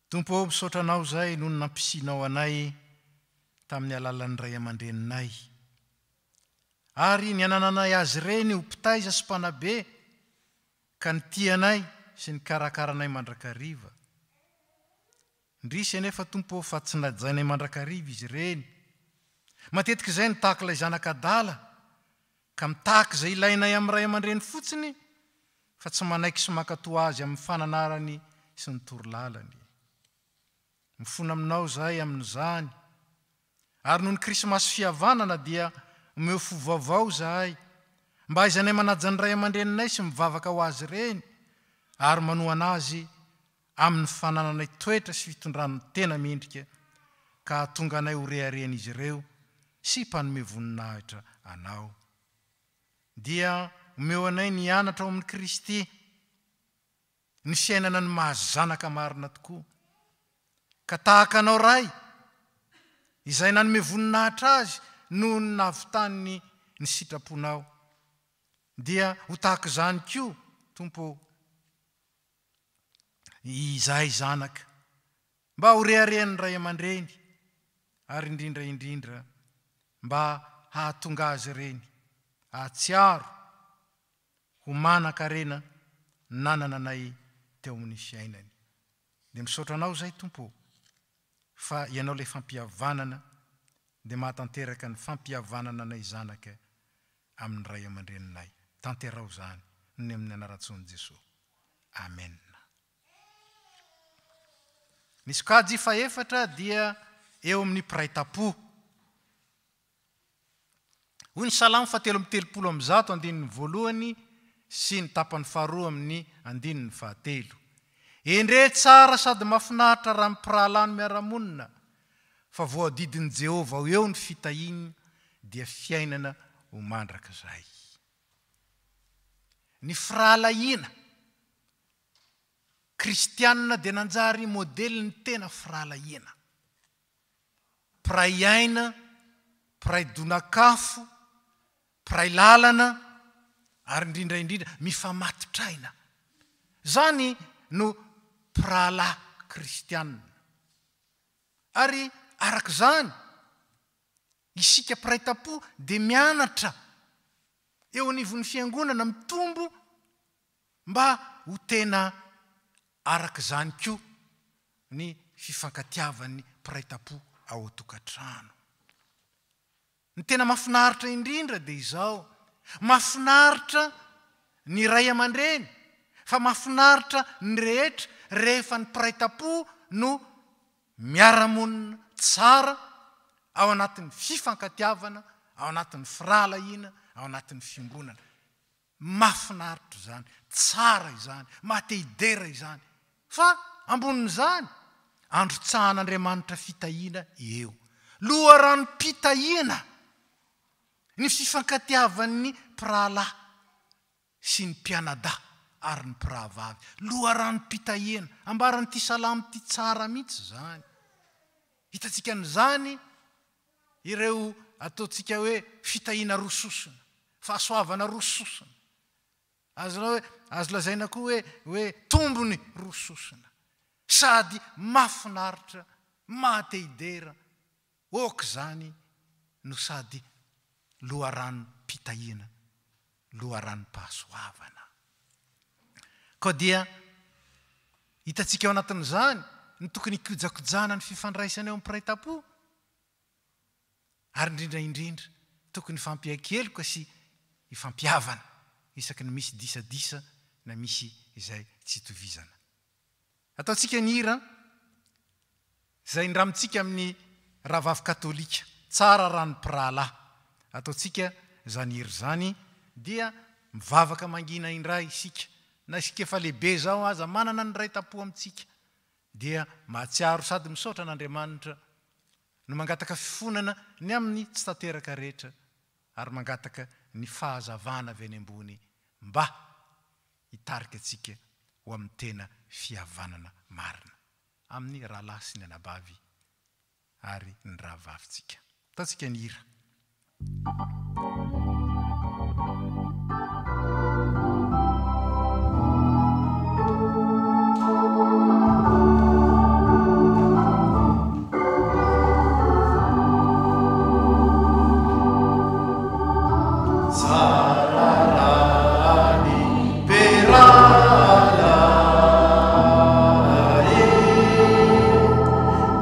Tompo, misaotra anao zay noho ny nampisinao anay tamin'ny alalan'ny ray aman-dreninay. Ary ny anananay azy reny ho mpitaiza sy mpanabe ka ny tianay sy ny karakaranay mandrakariva. Ndrisy anefa Tompo fa tsy najainay mandrakariva izy reny. Matetika izay nitahaka ilay zanak'adala ka mitahaka izay ilainay amin'ny ray aman-dreny fotsiny fa tsy manaiky sy mankatoa azy amin'ny fananarany sy ny torolalany. Mifona aminao zay amin'izany. Ary noho ny Krismasy fihavanana dia omeo fo vaovao zahay mba aizanay manaja ny ray aman-dreninay sy mivavaka ho azy reny ary manoana azy amin'ny fanananay toetra sy fitondran'ny tena mendrika ka tonga anay ho reharehan'izy ireo sy mpanome voninahitra anao. Dia omeo anay ny anatra ao amin'ny Kristy, ny fiainana ny mahazanaka marina tokoa. Ka tahaka anao ray, izay nanome voninahitra azy noho ny nahavitany ny sitraponao. Dia ho tahaka izany koa, Tompo, izahay zanaka, mba ho reharehan'ny ray aman-dreny, ary indrindra mba hahatonga azy ireny ahatsiaro ho manan-karena nanana anay teo amin'ny fiainany. Dia misaotra anao zay, Tompo, fa ianao le fampihavanana, dia mahatanteraka ny fampihavanana anay zanaka amin'ny ray aman-dreninay. Tanterao zany ny amin'ny anarantsony Jesosy. Amen. Ny sokajy faefatra dia eo amin'ny piraitapo. Hoy ny Salamo 7:1 sy ny tapany faharoa amin'ny 9:1. Endre tsara sady mafinaritra raha mipirahalano miara-monina, fa voadidin'i Jehova eo ny fitahiny, dia fiainana ho mandraka zay. Ny firahalahiana kristianina dia nanjary modely ny tena firahalahiana. Piray aina, piray donakafo, piray lalana, ary indrindra mifamatotraina. Zany no pirahalahy kristianina. Ary araka zany, isika piraitapo dia mianatra eo anivon'ny fiangonana mitombo mba ho tena araka zany koa ny fifankatiavan'ny piraitapo ao an-tokantrano. Ny tena mafinaritra indrindra dia izao, mafinaritra ny ray aman-dreny, fa mafinaritra ny rehetra rehefa ny piraitapo no miara-monina tsara ao anatin'ny fifankatiavana, ao anatin'ny firahalahiana, ao anatin'ny fiangonana. Mafinaritra zany, tsara izany, matehidera izany. Fa ambonin'izany, androtsahan'Andriamanitra fitahiana eo. Loharanom-pitahiana ny fifankatiavan'ny pirahalahy sy ny mpianada ary ny pirahavavy. Loharanom-pitahiana, ambaran'ity salamo ty tsara mihitsy zany. Hitatsika n'izany ireo ataontsika hoe fitahiana rososina, fahasoavana rososina. Azo lazaina koa hoe tombony rososina. Sady mafinaritra, matehidera, oka zany no sady loharanom-pitahiana, loharanom-pahasoavana. Koa dia hitatsika ao anatin'izany ny tokony hikojakojana ny fifandraisana eo amin'ny piraitapo. Ary indrindra tokony fampiakeloka sy ifampiavana isaky ny misy disadisa na misy izay tsy tovizana. Ataontsika ny hira izay ndramitsika amin'ny rahavavy katolika, tsara raha ny pirahalahy. Ataontsika zany hira zany dia mivavaka mangina indray isika, na isika efa lehibe zao aza manana ny raitapo amintsika, dia mahatsiaro sady misaotra an'Andriamanitra no mangataka fifonana ny amin'ny tsy tanteraka rehetra, ary mangataka ny fahazavana avy any ambony mba hitarika atsika ho amin'ny tena fihavanana marina amin'ny rahalahy sy ny anabavy ary ny rahavavintsika. Ataontsika ny hira.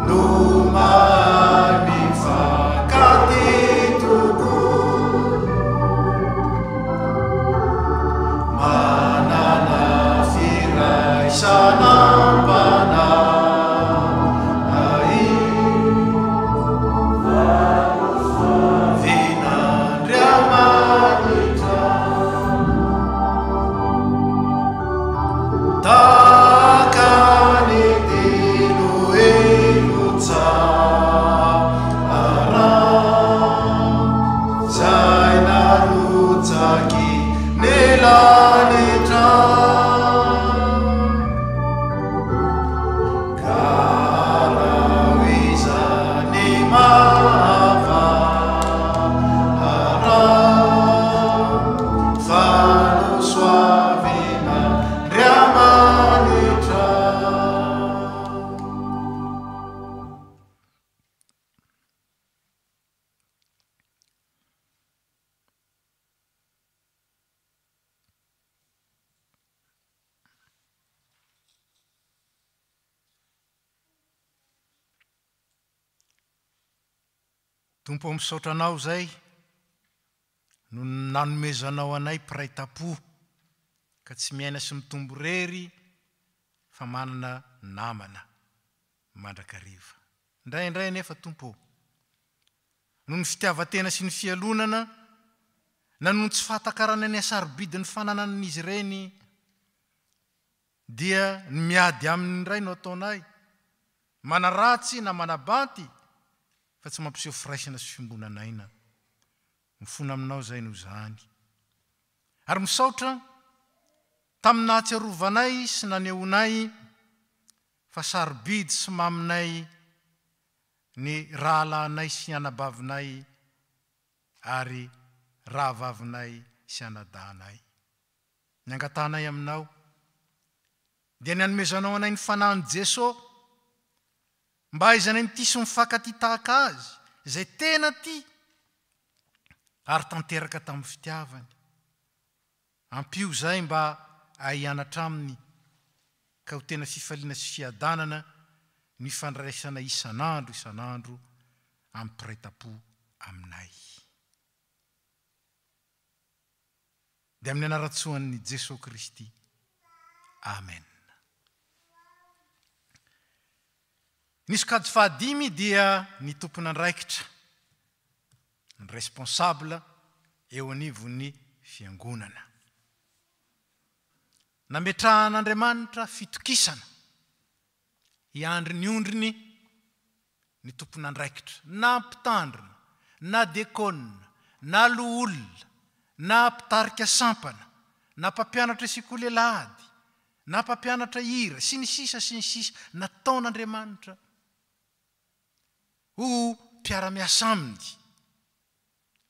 Numa mi fa catito Tompo misaotra anao zay no nanomezanao anay piray tapo ka tsy miaina sy mitombo rery fa manana namana mandrakariva. Indraindray nefa Tompo, noho ny fitiavatena sy ny fialonana na noho tsy fahatakarana ny asarobidiny fananan'izy ireny dia ny miady amin'ny iray no ataonay manaratsy na manabanty fa tsy mampiseho firaisana sy fimbonanaina. Mifona aminao zay no zany. Ary misaotra tamin'ny nahatsiarovanay sy nanehoanay fa sarobidy sy maminay ny rahalahinay sy anabavinay ary rahavavinay sy anadanay. Ny angatanay aminao dia ny anomezanao anay ny fanahin'i Jesosy mba haizanay ny ty sy mifankaty tahaka azy izay tena ty ary tanteraka tamin'ny fitiavany. Ampio zay mba ahianatra aminy ka ho tena fifaliana sy fiadanana ny fandraisana isanandro amin'ny piray tapo aminay. Dia amin'ny anaratsoan'i Jesosy Kristy. Amen. Ny sokajy fahadimy dia ny tompony andraikitra, ny responsable eo anivon'ny fiangonana. Nametrahan'Andriamanitra fitokisana hiandry ny ondriny ny tompony andraikitra, na mpitandrina, na dekona, na loholona, na mpitarika sampana, na mpampianatra sekoly Alahady, na mpampianatra hira, sy ny sisa nataon'Andriamanitra ho mpiara-miasa aminy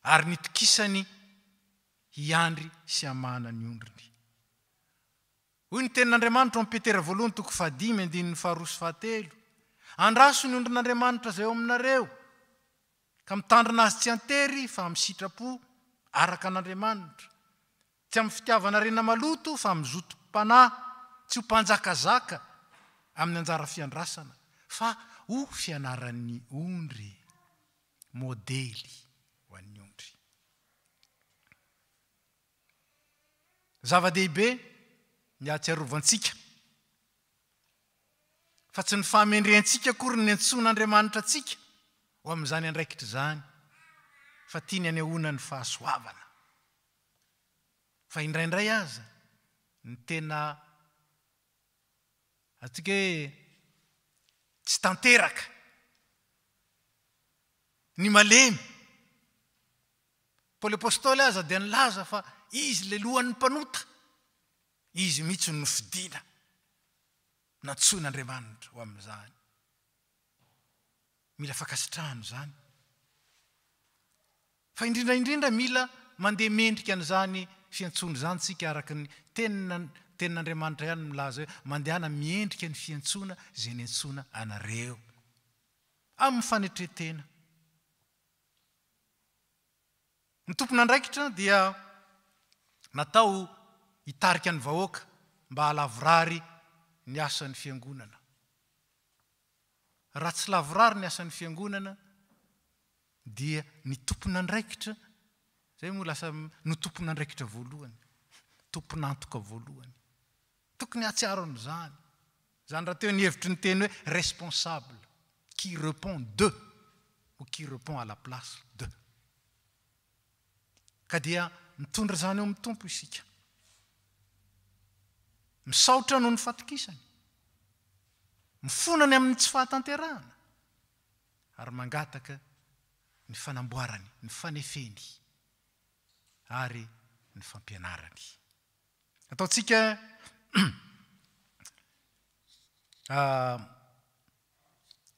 ary nitokisany hiandry sy hamana ny ondriny. Hoy ny tenin'Andriamanitra amin'ny Petera 2:5-7. Andraso ny ondrin'Andriamanitra zay eo aminareo ka mitandrina azy tsy antery fa amin'ny sitrapo araka an'Andriamanitra, tsy amin'ny fitiavana rena maloto fa amin'ny zotom-panahy, tsy ho mpanjakazaka amin'ny anjara fiandrasana fa ho fianaran'ny ondry, modely ho an'ny ondry. Zava-dehibe ny ahatsiarovantsika fa tsy ny fahamendrentsika akory ny antson'Andriamanitra antsika ho amin'izany andraikitra zany, fa tiany anehoana ny fahasoavana. Fa indraindray aza ny tena atsika hoe tsy tanteraka ny malemy. Paoly apôstôly aza dia nilaza fa izy le lohan'ny mpanota, izy mihitsy no fidiana natsoin'Andriamanitra ho amin'izany. Mila fakasitrahano zany. Fa indrindra mila mandeha mendrika an'izany fiantsony zany tsika araka ny tenin'Andriamanitra ihany milaza hoe mandehana miendrika ny fiantsona zay ny antsona anareo amin'ny fanetretena. Ny tompony andraikitra dia natao hitarika ny vahoaka mba halavorary ny asan'ny fiangonana. Raha tsy lavorary ny asan'ny fiangonana dia ny tompony andraikitra zay moa lasa no tompony andraikitra voalohany, tomponantoka voalohany. Tokony hatsiaro an'izany. Zany raha teo ny hevitry ny teny hoe responsable, qui répond de ou qui répond à la place de. Ka dia mitondra zany eo amin'ny tompo isika. Misaotra noho ny fatokisany, mifonany amin'ny tsy fahatanterahana ary mangataka ny fanamboarany, ny fanefeny ary ny fampianarany. Ataotsika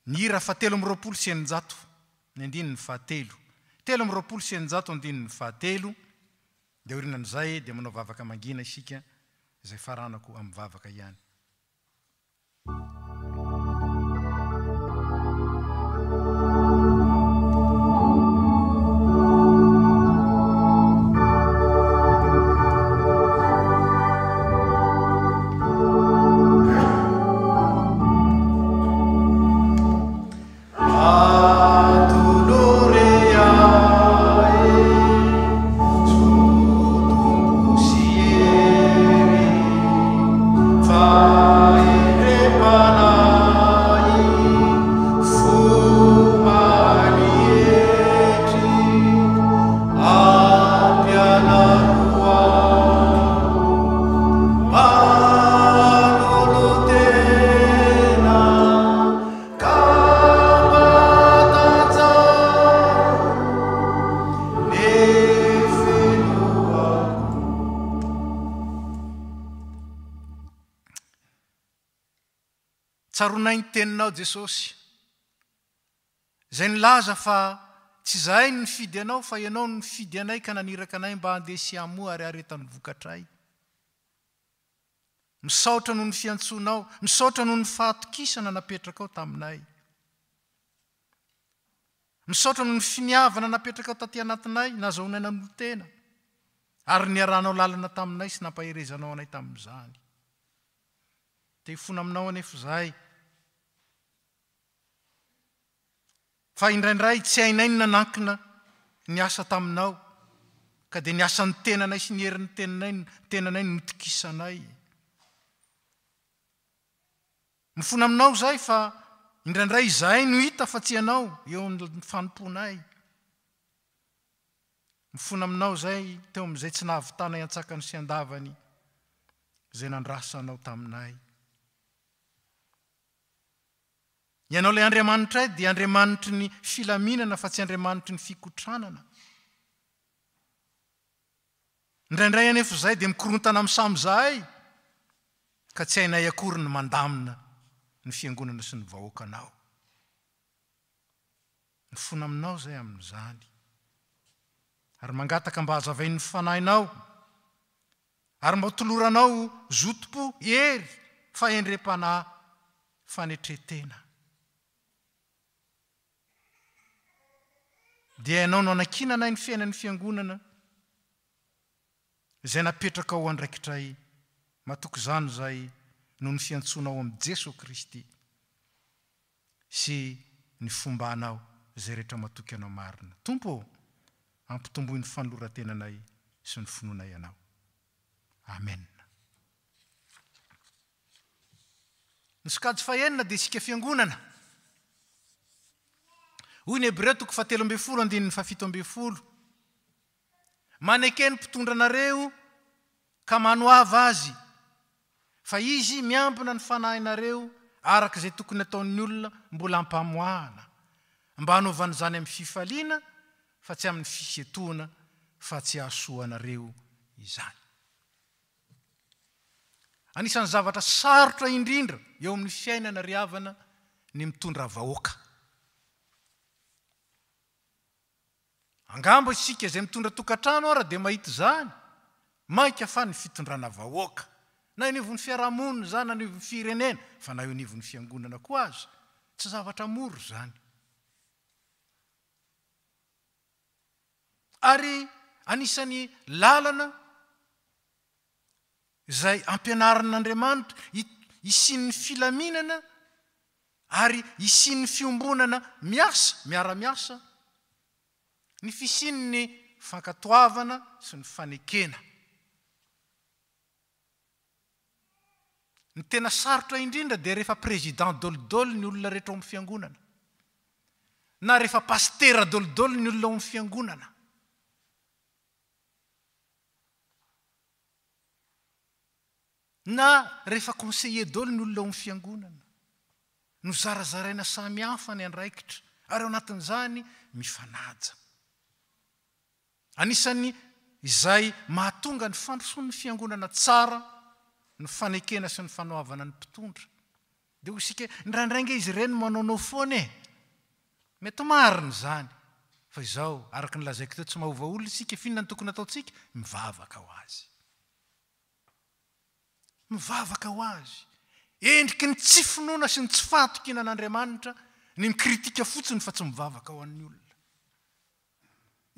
ny hira 720 ny andininy 7. 720 andininy 7. Dia orinan'izay dia manao vavaka mangina isika izay faranako amin'ny vavaka ihany. Adulore Tsarona ny teninao Jesosy. Zay nilaza fa tsy zahay no nifidy anao fa ianao no nifidy anay ka naniraka anay mba handeha siamoa ary aretany vokatray. Misaotra noho ny fiantsonao, misaotra noho ny fahatokisana napetraka ao taminay. Misaotra noho ny finiavana napetraka ao taty anatinay, nazahoanay nanolotena, ary niaranao lalana taminay sy nampaherezanao anay tamin'izany. Te hifona aminao anefa zahay. Fa indraindray tsy hainay ny nanankina ny asa taminao, ka dia ny asan'ny tenanay sy ny herin'ny tenanay no notokisanay. Mifona aminao zahay fa indraindray izahay no hita fa tsy ianao eo amin'ny fanomponay. Mifona aminao zahay teo amin'izay tsy nahavitanay antsakany sy andavany izay nandrasanao taminay. Ianao ilay Andriamanitra dia Andriamanitry ny filaminana fa tsy Andriamanitry ny fikotranana. Indraindray anefa zahay dia mikorontana amin'ny samy zahay ka tsy hainay akory ny mandamina ny fiangonana sy ny vahoakanao. Mifona aminao zahay amin'izany. Ary mangataka mba hazavain'ny fanahinao, ary mba toloranao zotom-po hery fahendrem-panahy fanetretena. Dia ianao no anakinanay ny fiainan'ny fiangonana izay napetraka ao andraikitray, matoky izany izay noho ny fiantsonao amin'i Jesosy Kristy sy ny fombanao izay rehetra matoky anao marina. Tompo, ampitomboy ny fanoloran-tenanay sy ny finoanay anao. Amen. Ny sokajy fahaenina dia isika fiangonana. Hoy ny Hebreo 7:17. Manekeny mpitondra anareo ka manohava azy, fa izy miambina ny fanahinareo araka izay tokony ataon'ny olona mbola hampamoahana, mba hanaovana izany amin'ny fifaliana fa tsy amin'ny fisetoana, fa tsy hahasoanareo izany. Anisan'ny zavatra sarotra indrindra eo amin'ny fiainana ry havana ny mitondra vahoaka. Angamba isika izay mitondra tokantrano ara dia mahita izany, maika fa ny fitondrana vahoaka. Na anivon'ny fiarahamonina izany, na anivon'ny firenena, fa na eo anivon'ny fiangonana koa aza. Tsy zavatra moro izany. Ary anisan'ny lalana izay ampianaran'Andriamanitra isin'ny filaminana ary isin'ny fiombonana miara-miasa, ny fisin'ny fankatoavana sy ny fanekena. Ny tena sarotra indrindra dia rehefa président dolidolo ny olona rehetra ao amin'ny fiangonana, na rehefa pastera dolidolo ny olona ao amin'ny fiangonana. Na rehefa conseiller dolo ny olona ao amin'ny fiangonana. No zarazaraina samy hafa ny andraikitra, ary ao anatin'izany mifanaja. Anisan'ny izay mahatonga ny fandrosoan'ny fiangonana tsara, ny fanekena sy ny fanoavana ny mpitondra. Dia ho isika ndraindrainga izy ireny manaonao foana e. Mety marina izany. Fa izao, araka ny lazaiko teo, tsy mahovà olona isika, finona ny tokony ataontsika? Mivavaka ho azy. Mivavaka ho azy. Endriky ny tsy finoana sy ny tsy fahatokina an'Andriamanitra ny mikritika fotsiny fa tsy mivavaka ho an'ny olona.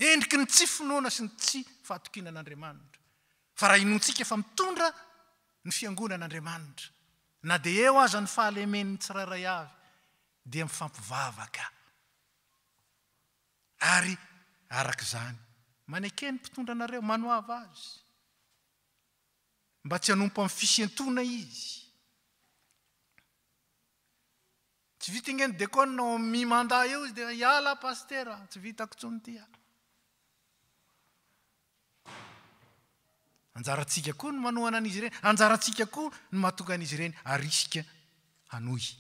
Endriky ny tsy finoana sy ny tsy fahatokina an'Andriamanitra. Fa raha inontsika fa mitondra ny fiangonan'Andriamanitra, na dia eo aza ny fahalemen'ny tsirairay avy, dia mifampivavaka. Ary araka izany, manekeny mpitondra anareo, manohava azy, mba tsy hanompo amin'ny fisiantona izy. Tsy vita ingeny dekona no mimanda eo izy dia hiala pastera, tsy vitako tsony tia. Anjarantsika koa no manohana an'izy ireny, anjarantsika koa no mahatonga an'izy ireny arisika hanohy.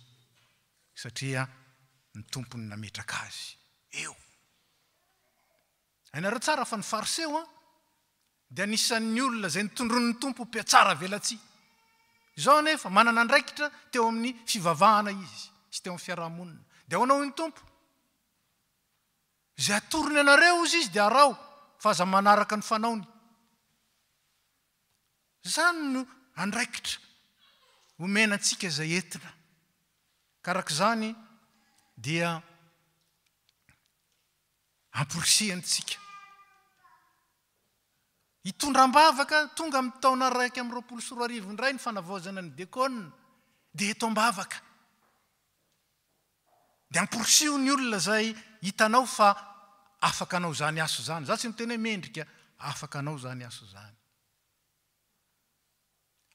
Satria ny tompony nametraka azy eo. Hainareo tsara fa ny fariseo dia anisan'ny olona izay nitondron'ny tompo mpiatsara velatsy. Izao nefa manana andraikitra teo amin'ny fivavahana izy sy teo amin'ny fiarahamonina. Dia hoanao ny tompo. Izay atorony anareo izy dia arao fa aza manaraka ny fanaony. Zany no andraikitra omena antsika izay entina. Karak'izany dia ampirisihantsika. Hitondram-bavaka tonga amin'ny taona 2024 indray ny fanavaozana ny dekona dia eto am-bavaka. Dia ampirisiho ny olona izay hitanao fa afaka anao zany aso zany. Za tsy miteny hoe mendrika, afaka anao zany aso zany.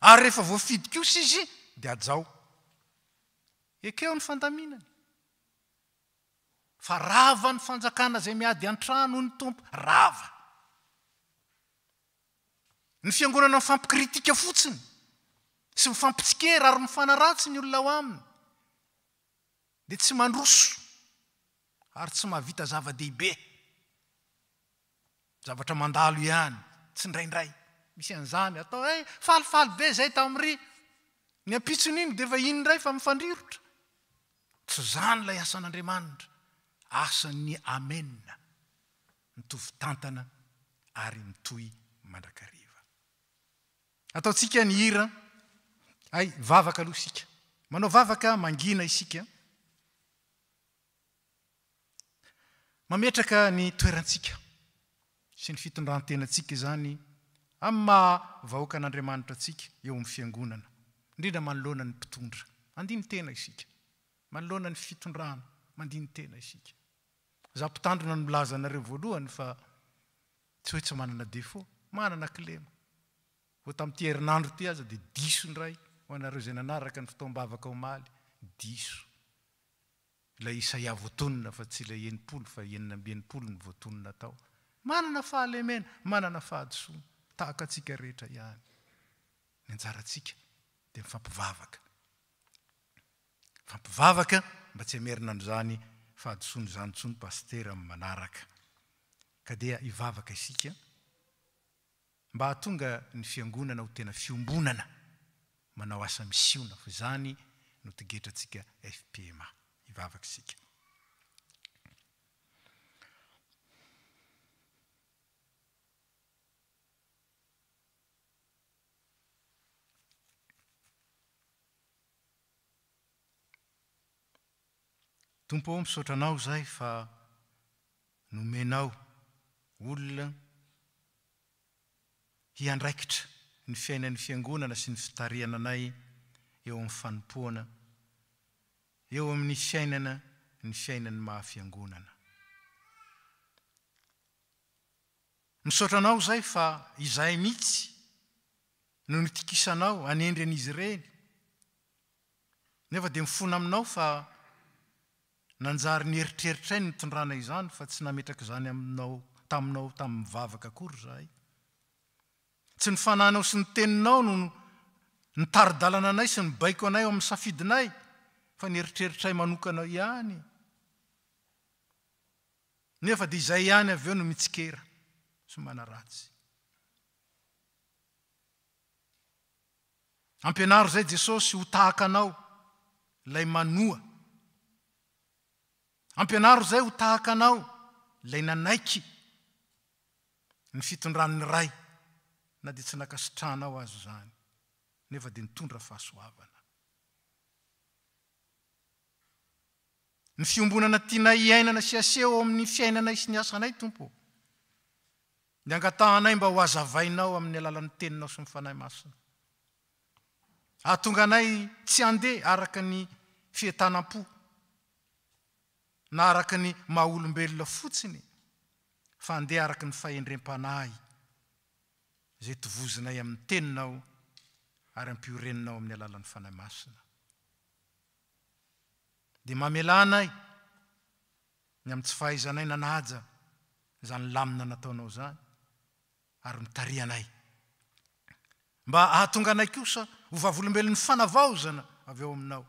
Ary rehefa voafidy kosa izy dia ajao. Ekeo ny fandaminany. Fa rava ny fanjakana izay miady an-trano ny tompo, rava. Ny fiangonana mifampikritika fotsiny sy mifampitsikera ary mifanaratsy ny olona ao aminy dia tsy mandroso ary tsy mahavita zava-dehibe. Zavatra mandalo ihany, tsy indraindray. Misy an'izany atao falifaly be zay tamin'ry ny ampitsony iny dia efa iny indray fa mifandrirotra. Tsy zany ilay asan'Andriamanitra. Asan'ny amenna, mitovy tantana ary mitohy mandrakariva. Ataotsika ny hira, vavaka aloha isika. Manao vavaka mangina isika. Mametraka ny toerantsika sy ny fitondrantenantsika zany amin'ny maha-vahoaka an'Andriamanitra antsika eo amin'ny fiangonana. Indrindra manoloana ny mpitondra. Mandiny tena isika. Manoloana ny fitondrana. Mandiny tena isika. Za mpitandrina ny milaza anareo voalohany fa tsy hoe tsy manana défaut, manana kilema. Vao tamin'ity herinandro ity aza dia diso indray ho anareo izay nanaraka ny fotoam-bavaka omaly. Diso. Ilay Isaia voatonona fa tsy ilay 90 fa 990 ny voatonona tao. Manana fahalemena, manana fahadisoana. Tahaka antsika rehetra ihany. Ny anjarantsika dia mifampivavaka. Mifampivavaka mba tsy hamerina an'izany fahadisoana izany intsony pastera amin'ny manaraka. Ka dia hivavaka isika mba hahatonga ny fiangonana ho tena fiombonana manao asa misiona fa izany no tigetrantsika FPMA. Hivavaka isika. Tompo misaotra anao zay fa nomenao olona hiandraikitra ny fiainan'ny fiangonana sy ny fitariana anay eo amin'ny fanompoana, eo amin'ny fiainana ny fiainan'ny mahafiangonana. Misaotra anao zay fa izay mihitsy no nitikisanao hanendry an'izy ireny. Nefa dia mifona aminao fa nanjary ny eritreritra ny tondrana izany fa tsy nametraka izany aminao taminao tamin'ny mivavaka akory zahay. Tsy ny fananao sy ny teninao no nitaridalana anay sy ny baiko anay amin'ny safidinay fa ny eritreritra manokana ihany. Nefa dia izay ihany avy eo no mitsikera sy manaratsy. Ampianaro zay Jesosy ho tahaka anao ilay manoa. Ampianaro zay ho tahaka anao ilay nanaiky ny fitondran'ny ray na dia tsy nakasitranao azo zany nefa dia nitondra fahasoavana. Ny fiombonana tianay iainana sy aseho amin'ny fiainanay sy ny asanay Tompo. Dia angatahanay mba ho azavainao amin'ny alalan'ny teninao sy ny fanahy masina. Ahatonga anay tsy handeha araka ny fientanam-po na araka ny maha-olombelona fotsiny fa handeha araka ny fahendrem-panahy izay tovozinay amin'ny teninao ary ampioreninao amin'ny alalan'ny fanahy masina. Dia mamelanay ny amin'ny tsy fahaizanay nanaja izany lamina nataonao zany ary mitarianay mba ahatonga anay kosa ho vavolombelon'ny fanavaozana avy eo aminao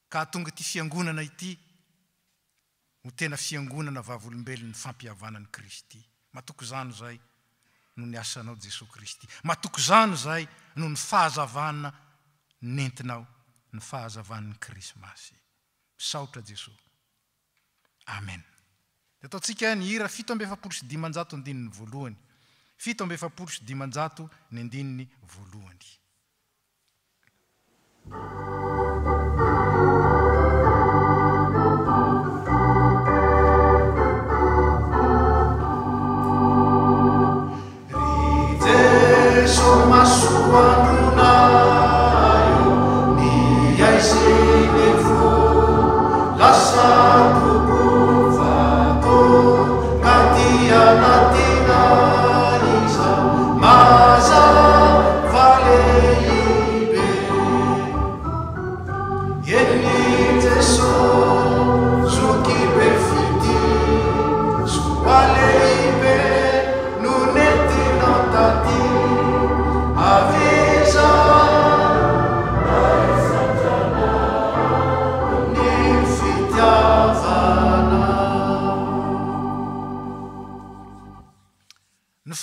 ka hahatonga ity fiangonana ity ho tena fiangonana vavolombelon'ny fampihavanan'ny Kristy. Matoko zany zay no ny asanao Jesosy Kristy. Matoko zany zay no ny fahazavana nentinao, ny fahazavan'ny Krismasy. Misaotra Jesosy. Amen. Ataontsika ny hira 7:7 andininy voalohany. 7:7 ny andininy voalohany.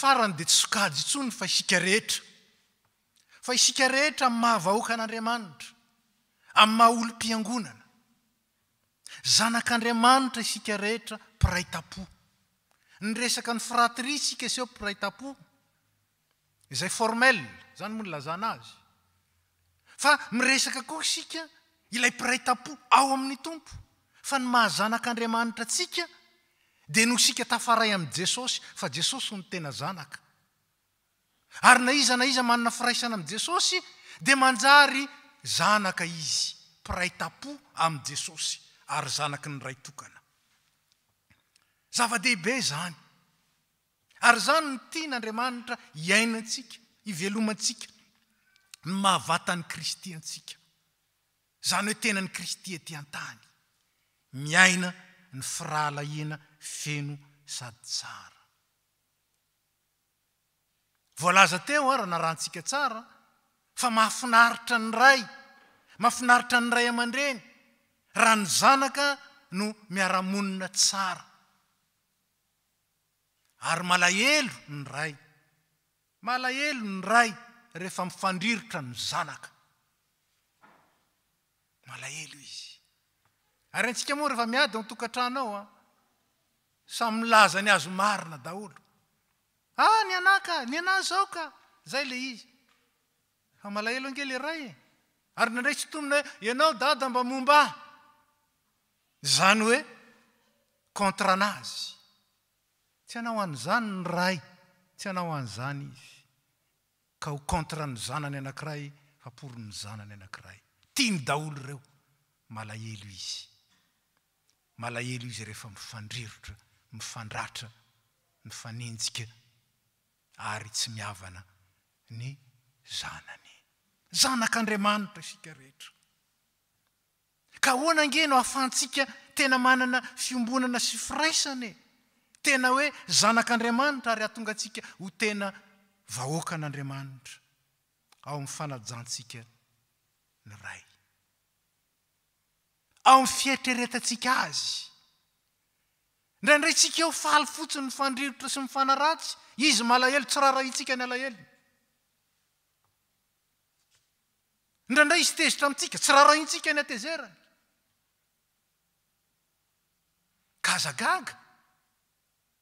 Farany dia tsy sokajy intsony fa isika rehetra. Fa isika rehetra amin'ny mahavahoaka an'Andriamanitra, amin'ny maha olom-piangonana. Zanak'Andriamanitra isika rehetra piraitapo. Ny resaka ny fratria isika seho piraitapo. Izay formel, zany moa ny lazana azy. Fa miresaka koa isika ilay piraitapo ao amin'ny tompo. Fa ny mahazanak'Andriamanitra tsika dia no isika tafaray amin'ny Jesosy, fa Jesosy no tena zanaka. Ary na iza manana firaisana amin'ny Jesosy, dia manjary zanaka izy, piraitapo amin'ny Jesosy, ary zanaky ny ray tokana. Zava-dehibe zany. Ary zany ny tian'Andriamanitra iainantsika, ivelomantsika, ny mahavatany Kristy antsika. Zany hoe tenany Kristy ety an-tany. Miaina ny firahalahiana feno sady tsara. Voalaza teo raha narantsika tsara, fa mahafinaritra ny ray, mahafinaritra ny ray aman-dreny, raha ny zanaka no miara-monina tsara. Ary malahelo ny ray. Malahelo ny ray rehefa mifandriritra ny zanaka. Malahelo izy. Ary antsika moa rehefa miady amin'ny tokantranao, samy milaza ny azo marina daholo. Ny anaka, ny anahy zao ka, zay le izy. Fa malahelo ange le ray. Ary nandray tsy tomina hoe, ianao dada mba momba. Zany hoe, kontra anazy. Tsy hanao an'izany ny ray, tsy hanao an'izany izy. Ka ho kontra ny zanany anankiray, fa por ny zanany anankiray. Tiany daholo ireo, malahelo izy. Malahelo izy rehefa mifandrirotra, mifandratra, mifanenjika, ary tsy miavana ny zanany. Zanak'Andriamanitra isika rehetra. Ka ahoana ange no ahafahantsika tena manana fiombonana sy firaisana, tena hoe zanak'Andriamanitra ary ahatonga antsika ho tena vahoaka an'Andriamanitra ao amin'ny fanajantsika ny ray. Ao amin'ny fieritreretantsika azy. Indraindray tsika eo faly fotsiny mifandrirotra sy mifanaratsy, izy malahelo tsy rarahintsika ny alahelo. Indraindray izy tezitra amintsika, tsy rarahintsika ny atezerany. Kazagaga,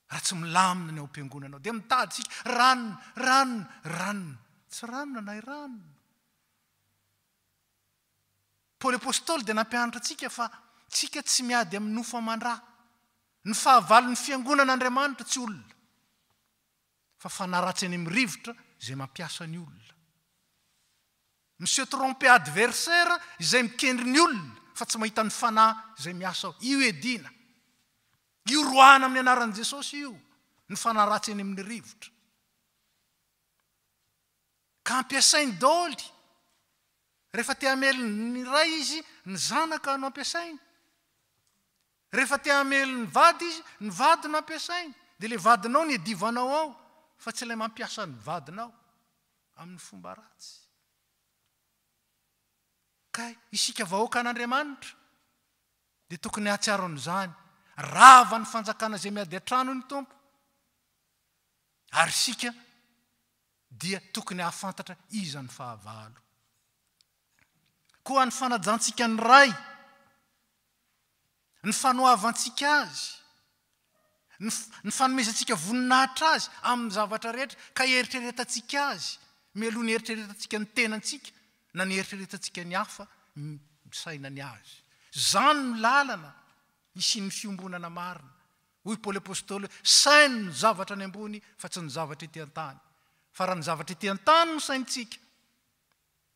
raha tsy milamina ny ao am-piangonanao, dia mitady tsika, ranona. Tsy ranona na ranona. Paoly apôstôly dia nampianatra tsika fa tsika tsy miady amin'ny nofo aman-drà. Ny fahavalon'ny fiangonan'Andriamanitra tsy olona. Fa fanaratsy any amin'ny rivotra izay mampiasa ny olona. Monsieur tromper adversaire izay mikendry ny olona fa tsy mahita ny fanahy izay miasa ao. Io edina. Io roana amin'ny anaran'i Jesosy io. Ny fanaratsy any amin'ny rivotra. Ka ampiasainy daholo. Rehefa te hamely ny ray izy, ny zanaka no ampiasainy. Rehefa te hamely ny vady izy, ny vady no ampiasainy. Dia le vadinao ny edivanao ao, fa tsy ilay mampiasa ny vadinao amin'ny fomba ratsy. Ka isika vahoaka an'Andriamanitra, dia tokony hatsiaro an'izany. rava ny fanjakana zay miady atrano ny tompo. Ary sika dia tokony hahafantatra iza ny fahavalo. Koa ny fanajantsika ny ray, ny fanoavantsika azy, ny fanomezantsika voninahitra azy amin'ny zavatra rehetra, ka eritreretantsika azy mialoha ny eritreretantsika ny tenantsika na ny eritreretantsika ny hafa sainany azy. Zany ny lalana isian'ny fiombonana marina. Hoy Paoly apôstôly, sainy ny zavatra any ambony fa tsy ny zavatra ety an-tany. Fa raha ny zavatra ety an-tany no saintsika,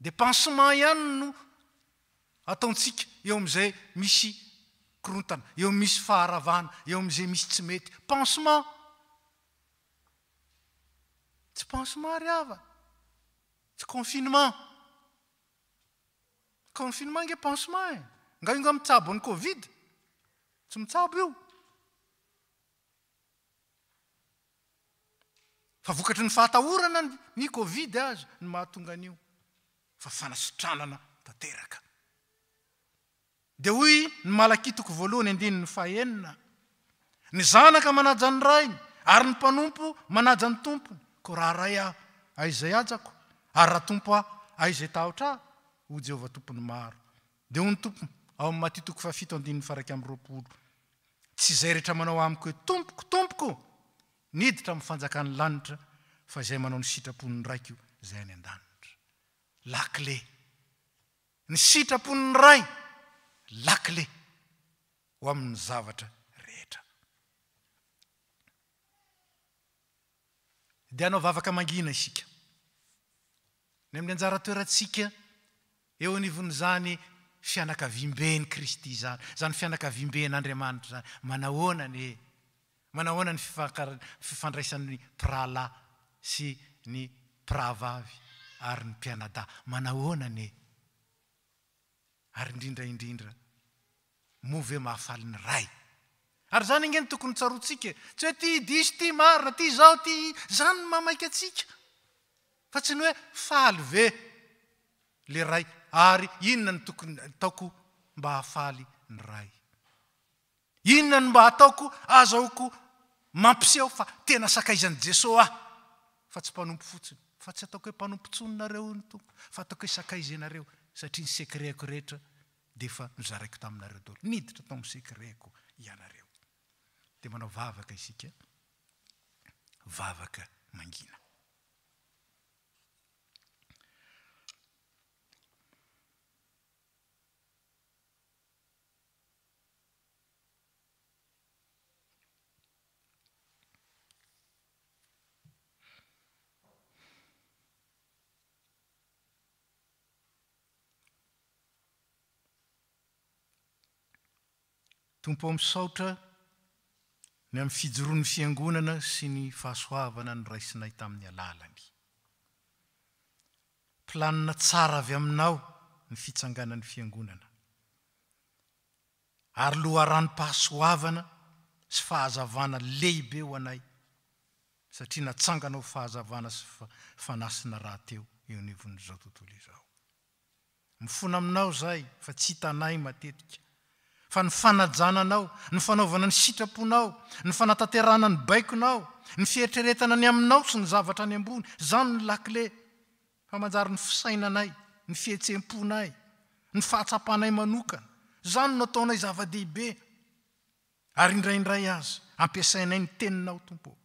dia pansement ihany no ataontsika eo amin'izay misy korontana, eo misy faharavana, eo amin'izay misy tsy mety. Pansement. Tsy pansement riava. Tsy confinement. Confinement nge pansement e. Nga io nga mitsabo ny Covid. Tsy mitsabo io. Fa vokatry ny fahatahorana ny Covid azy ny mahatonga an'io. Fa fanasitranana tanteraka. Dia hoy ny Malakitoko voalohany andininy fahaenina, ny zanaka manaja ny rainy, ary ny mpanompo manaja ny tompony. Ko raha ray aho, aizay ajako, ary raha tompo aho, aizay tahotra aho, ho Jehovah tompony maro. Dia hoy ny tompony ao amin'ny Matitoko 7:20, tsy izay rehetra manao amiko hoe tompoko, tompoko, niditra amin'ny fanjakan'ny lanitra, fa izay manao ny sitrapon'ny raiko izay any an-danitra. Lakle. Ny sitrapon'ny ray, lakle ho amin'ny zavatra rehetra. Dia anao vavaka mangina isika. Ny amin'ny anjara toerantsika eo anivon'izany fianakaviam-ben'i Kristy zany. Zany fianakaviam-ben'Andriamanitra zany. Manahoana ny fifandraisan'ny prala sy ny pravavy ary ny mpianada. Manahoana ny ary indrindra move mahafaly ny ray. Ary zany ingeny tokony tsarotsika. Tsy hoe ty diso ty marina, ty zao ty zany mamaika atsika. Fa tsy ny hoe faly ve le ray. Ary inona ny tokony ataoko mba hahafaly ny ray. Inona ny mba ataoko azahoako mampiseho fa tena sakaizan'i Jesosy aho. Fa tsy mpanompo fotsiny. Fa tsy ataoko hoe mpanompo tsononareo ny tompo. Fa ataoko hoe sakaizenareo. Satria ny sekreko rehetra dia efa nozaraiko taminareo daholo. Niditra tao amin'ny sekreko ianareo. Dia manao vavaka isika. Vavaka mangina. Tompo misaotra ny amin'ny fijoroan'ny fiangonana sy ny fahasoavana ny raisinay tamin'ny alalany. Planina tsara avy aminao ny fitsanganan'ny fiangonana. Ary loharan'ny-pahasoavana sy fahazavana lehibe ho anay. Satria natsanganao fahazavana sy fanasina rahateo eo anivon'izao tontolo izao. Mifona aminao zay fa tsy hitanay matetika. Fa ny fanajananao, ny fanaovana ny sitraponao, ny fanatanterana ny baikonao, ny fieritreretana ny aminao sy ny zavatra any ambony, zany ny lakle. Fa manjary ny fisainanay, ny fihetsemponay, ny fahatsapanay manokana, zany no ataonay zava-dehibe. Ary indraindray azy, ampiasainay ny teninao tompo.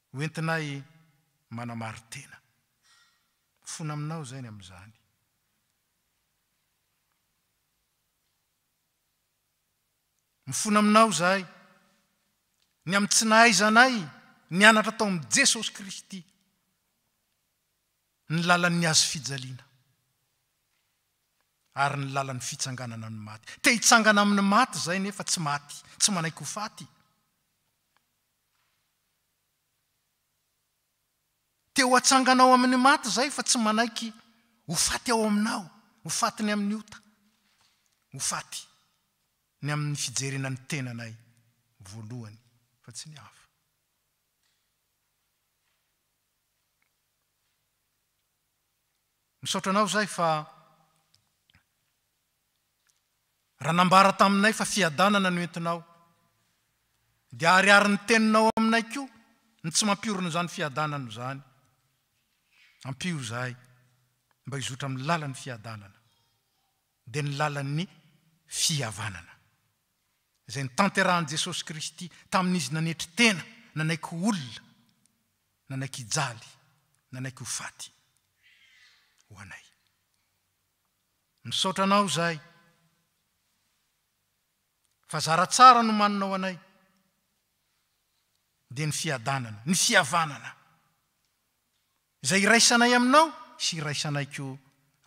Hoentinay manamaro-tena. Fona aminao zay ny amin'izany. Mifona aminao zahay, ny amin'ny tsy nahaizanay, ny anatra tao amin'ny Jesosy Kristy, ny lalan'ny azo fijaliana, ary ny lalan'ny fitsanganana amin'ny maty. Te hitsangana amin'ny maty zay nefa tsy maty, tsy manaiky ho faty. Te ho atsanganao amin'ny maty zay fa tsy manaiky ho faty ao aminao, ho faty ny amin'ny ota, ho faty ny amin'ny fijerena ny tenanay voalohany fa tsy ny hafa. Misaotra anao zay fa raha nambara taminay fa fiadanana no entinao dia ariary teninao aminay koa ny tsy mampiorona zany fiadanana zany ampio zahay mba hizotra amin'ny lalan'ny fiadanana dia ny lalan'ny fihavanana izay ny tanterahan'i Jesosy Kristy tamin'izy nanetry tena nanaiky olona nanaiky ijaly nanaiky ho faty ho anay misaotra anao zahay fa zara tsara no maninao anay dia ny fiadanana ny fihavanana izay iraisanay aminao sy iraisanay koa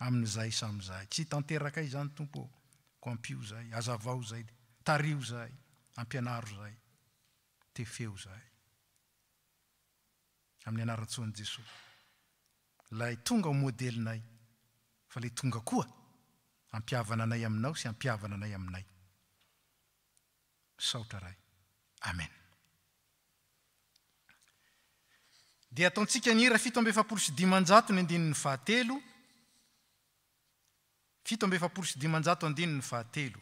amin'izay sam'izay tsy tanteraka izany tompo ko ampio zahay azavao zahay tario zahay ampianaro zahay tefeo zahay amin'ny anarantsony Jesosy lay tonga ho modelinay fa lay tonga koa ampiavana anay aminao sy ampiavana anay aminay saotra ray amen dia ataontsika ny hira 775 ny andinin'ny fahatelo 775 andinin'ny fahatelo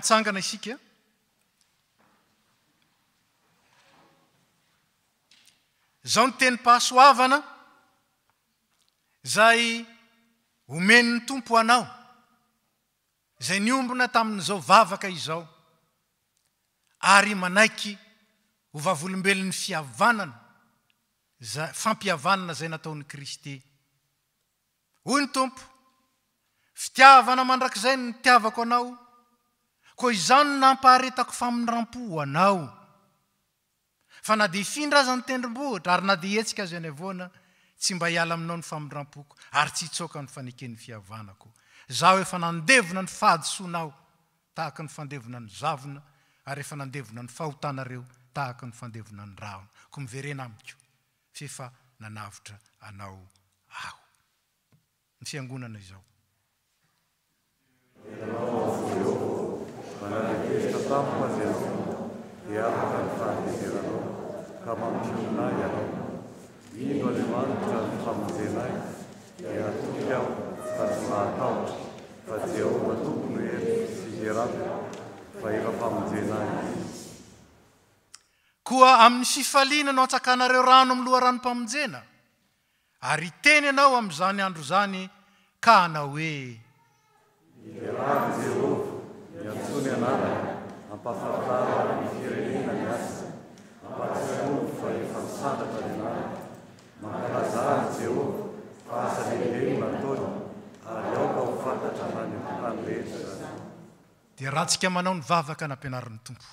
mitsangana isika zao ny teny pahasoavana zay omen'ny tompo anao zay niombona tamin'izao vavaka izao ary manaiky ho vavolombelon'ny fihavanana fampihavanana zay nataon'ny Kristy hoy ny tompo fitiavana mandrakizay ny tiavako anao ko izany nampaharetako faminram-po anao fa na dia hifindra aza ny tendrombohitra ary na dia hetsika azy any avoana tsy mba hiala aminao ny faminram-poko ary tsy hitsoaka ny faneken'ny fihavanako zaho efa nandevona ny fahadisoanao tahaka ny fandevona ny zavona ary efa nandevona ny fahotanareo tahaka ny fandevona ny rahona ko miverena amiko fefa nanavitra anao aho ny fiangonana izao manarikesitra tamiko azy ianao dia afaka ny fahatezeranao ka mampiona ianao ino Andriamanitra ny famonjenay dia atoky aho fa tsy mahatahotra fa Jehova tompony hery sy zeraty fa efa famonjenay koa amin'ny fifaliana no atsakanareo rano amin'ny loha ranom-pamonjena ary teny ianao amin'izany andro zany ka anao hoe iarahany Jehova miantsony anarany ampafantara ny firenena ny asa ampatsaono fa efa misandatra ny anarany mankalazaany Jehova fa asa lehibe nataony ary aoka ho fantatra nany amin'ny tany rehetra dia rahantsika manao ny vavaka nampianarin'ny tompo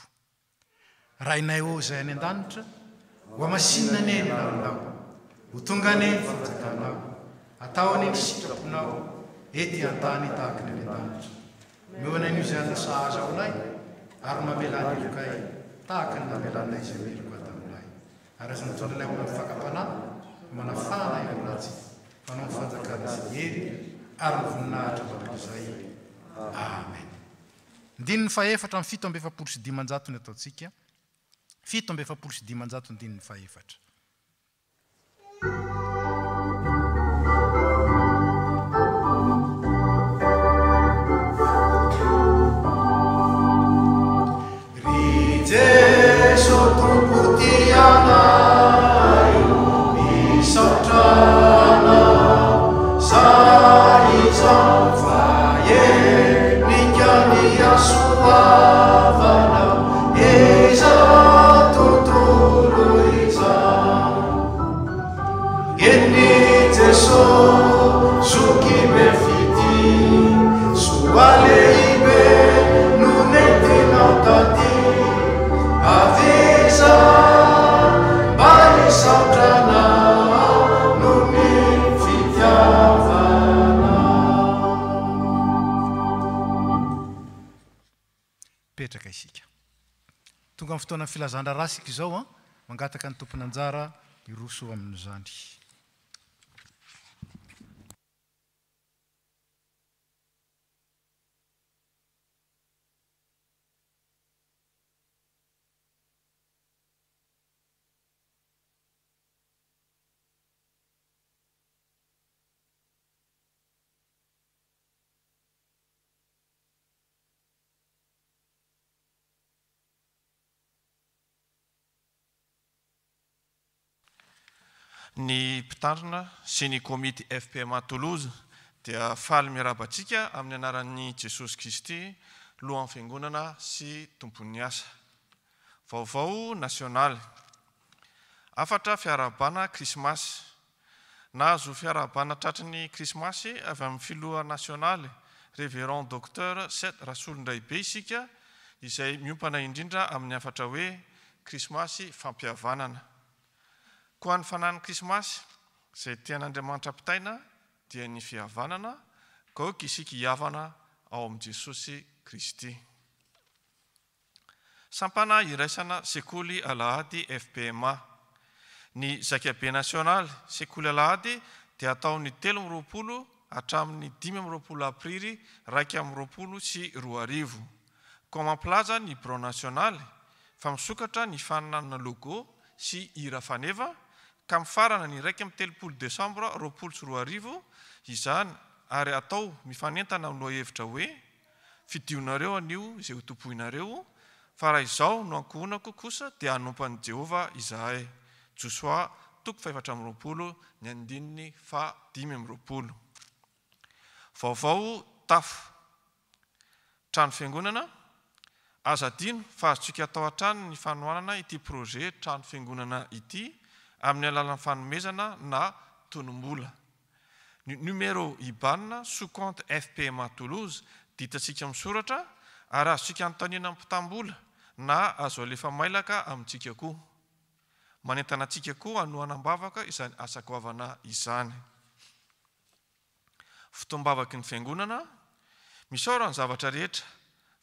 rainay ô zay any an-danitra ho masinina neny naronao ho tonga neny fanjakanao atao any ny sitraponao ety an-tany tahaka ny any an-danitra mehoana n'io zay anasa azy aonay ary mamelany lokay tahaka ny namelanay izay meloko ataminay ary azo mitondra ilay ho manifakapanahy manafana ianazy fanao ny fanjakana sy hery ary mivoninahitra barak'izay amen ndininy faefatra amin'ny 775 ny ataontsika 775 ndininy faefatra Jesu tumputianai misatrana saizan faye nikani asuavana eza tutu Veni Gesù, su chi me fidi, su aleibe, non è di notati, avvisa, bari sautrana, non mi fidiavana. Petraka isika. Tonga amin'ny fotoana filazana rasika izao, mangataka ny tompon'anjara iroso amin'izany. Ny mpitandrina sy ny komity FPMA Toulouse dia faly miarabantsika amin'ny anaran'ny Jesosy Kristy, lohan'ny fiangonana sy tompon'ny asa. Vaovao nasionaly. Afatra fiarabana krismasy. Nahazo fiarabana tratrin'ny krismasy avy amin'ny filoha nasionaly, Révérend Docteur Seth Rasolondraibe isika, izay miompana indrindra amin'ny afatra hoe krismasy fampihavanana. Koa ny fanan'ny krismasy, izay tian'Andriamanitra pitaina, dia ny fihavanana, kaoka isika hiavana ao amin'ny Jesosy Kristy. Sampana iraisana sekoly Alahady FPMA. Ny zakabe nasionaly sekoly Alahady dia ataon'ny 13 hatramin'ny 15 aprily 2024. Koa mampilaza ny bureau nasionaly fa misokatra ny fananana logo sy hira faneva, ka mifarana ny 30 Desambra 2024 izany, ary atao mifanentana amin'ny lohahevitra hoe fidionareo anio izay ho topoinareo, fa raha izao no ankohonako kosa dia hanompan'i Jehova izahay. Josoa 4:20 ny andininy 5:20. Vaovao tafo. Trano fiangonana. Aza adino fa azotsika atao hatrany ny fanohanana ity projet trano fiangonana ity amin'ny alalan'ny fanomezana na tonom-bola. Ny numero IBAN sous compte FPMA Toulouse ditantsika misoratra, ary azotsika anontaniana amin'ny mpitam-bola na azo alefa mailaka amintsika koa. Manentana antsika koa hanohanam-bavaka izany asa-goavana izany. Fotoam-bavaky ny fiangonana, misaora ny zavatra rehetra,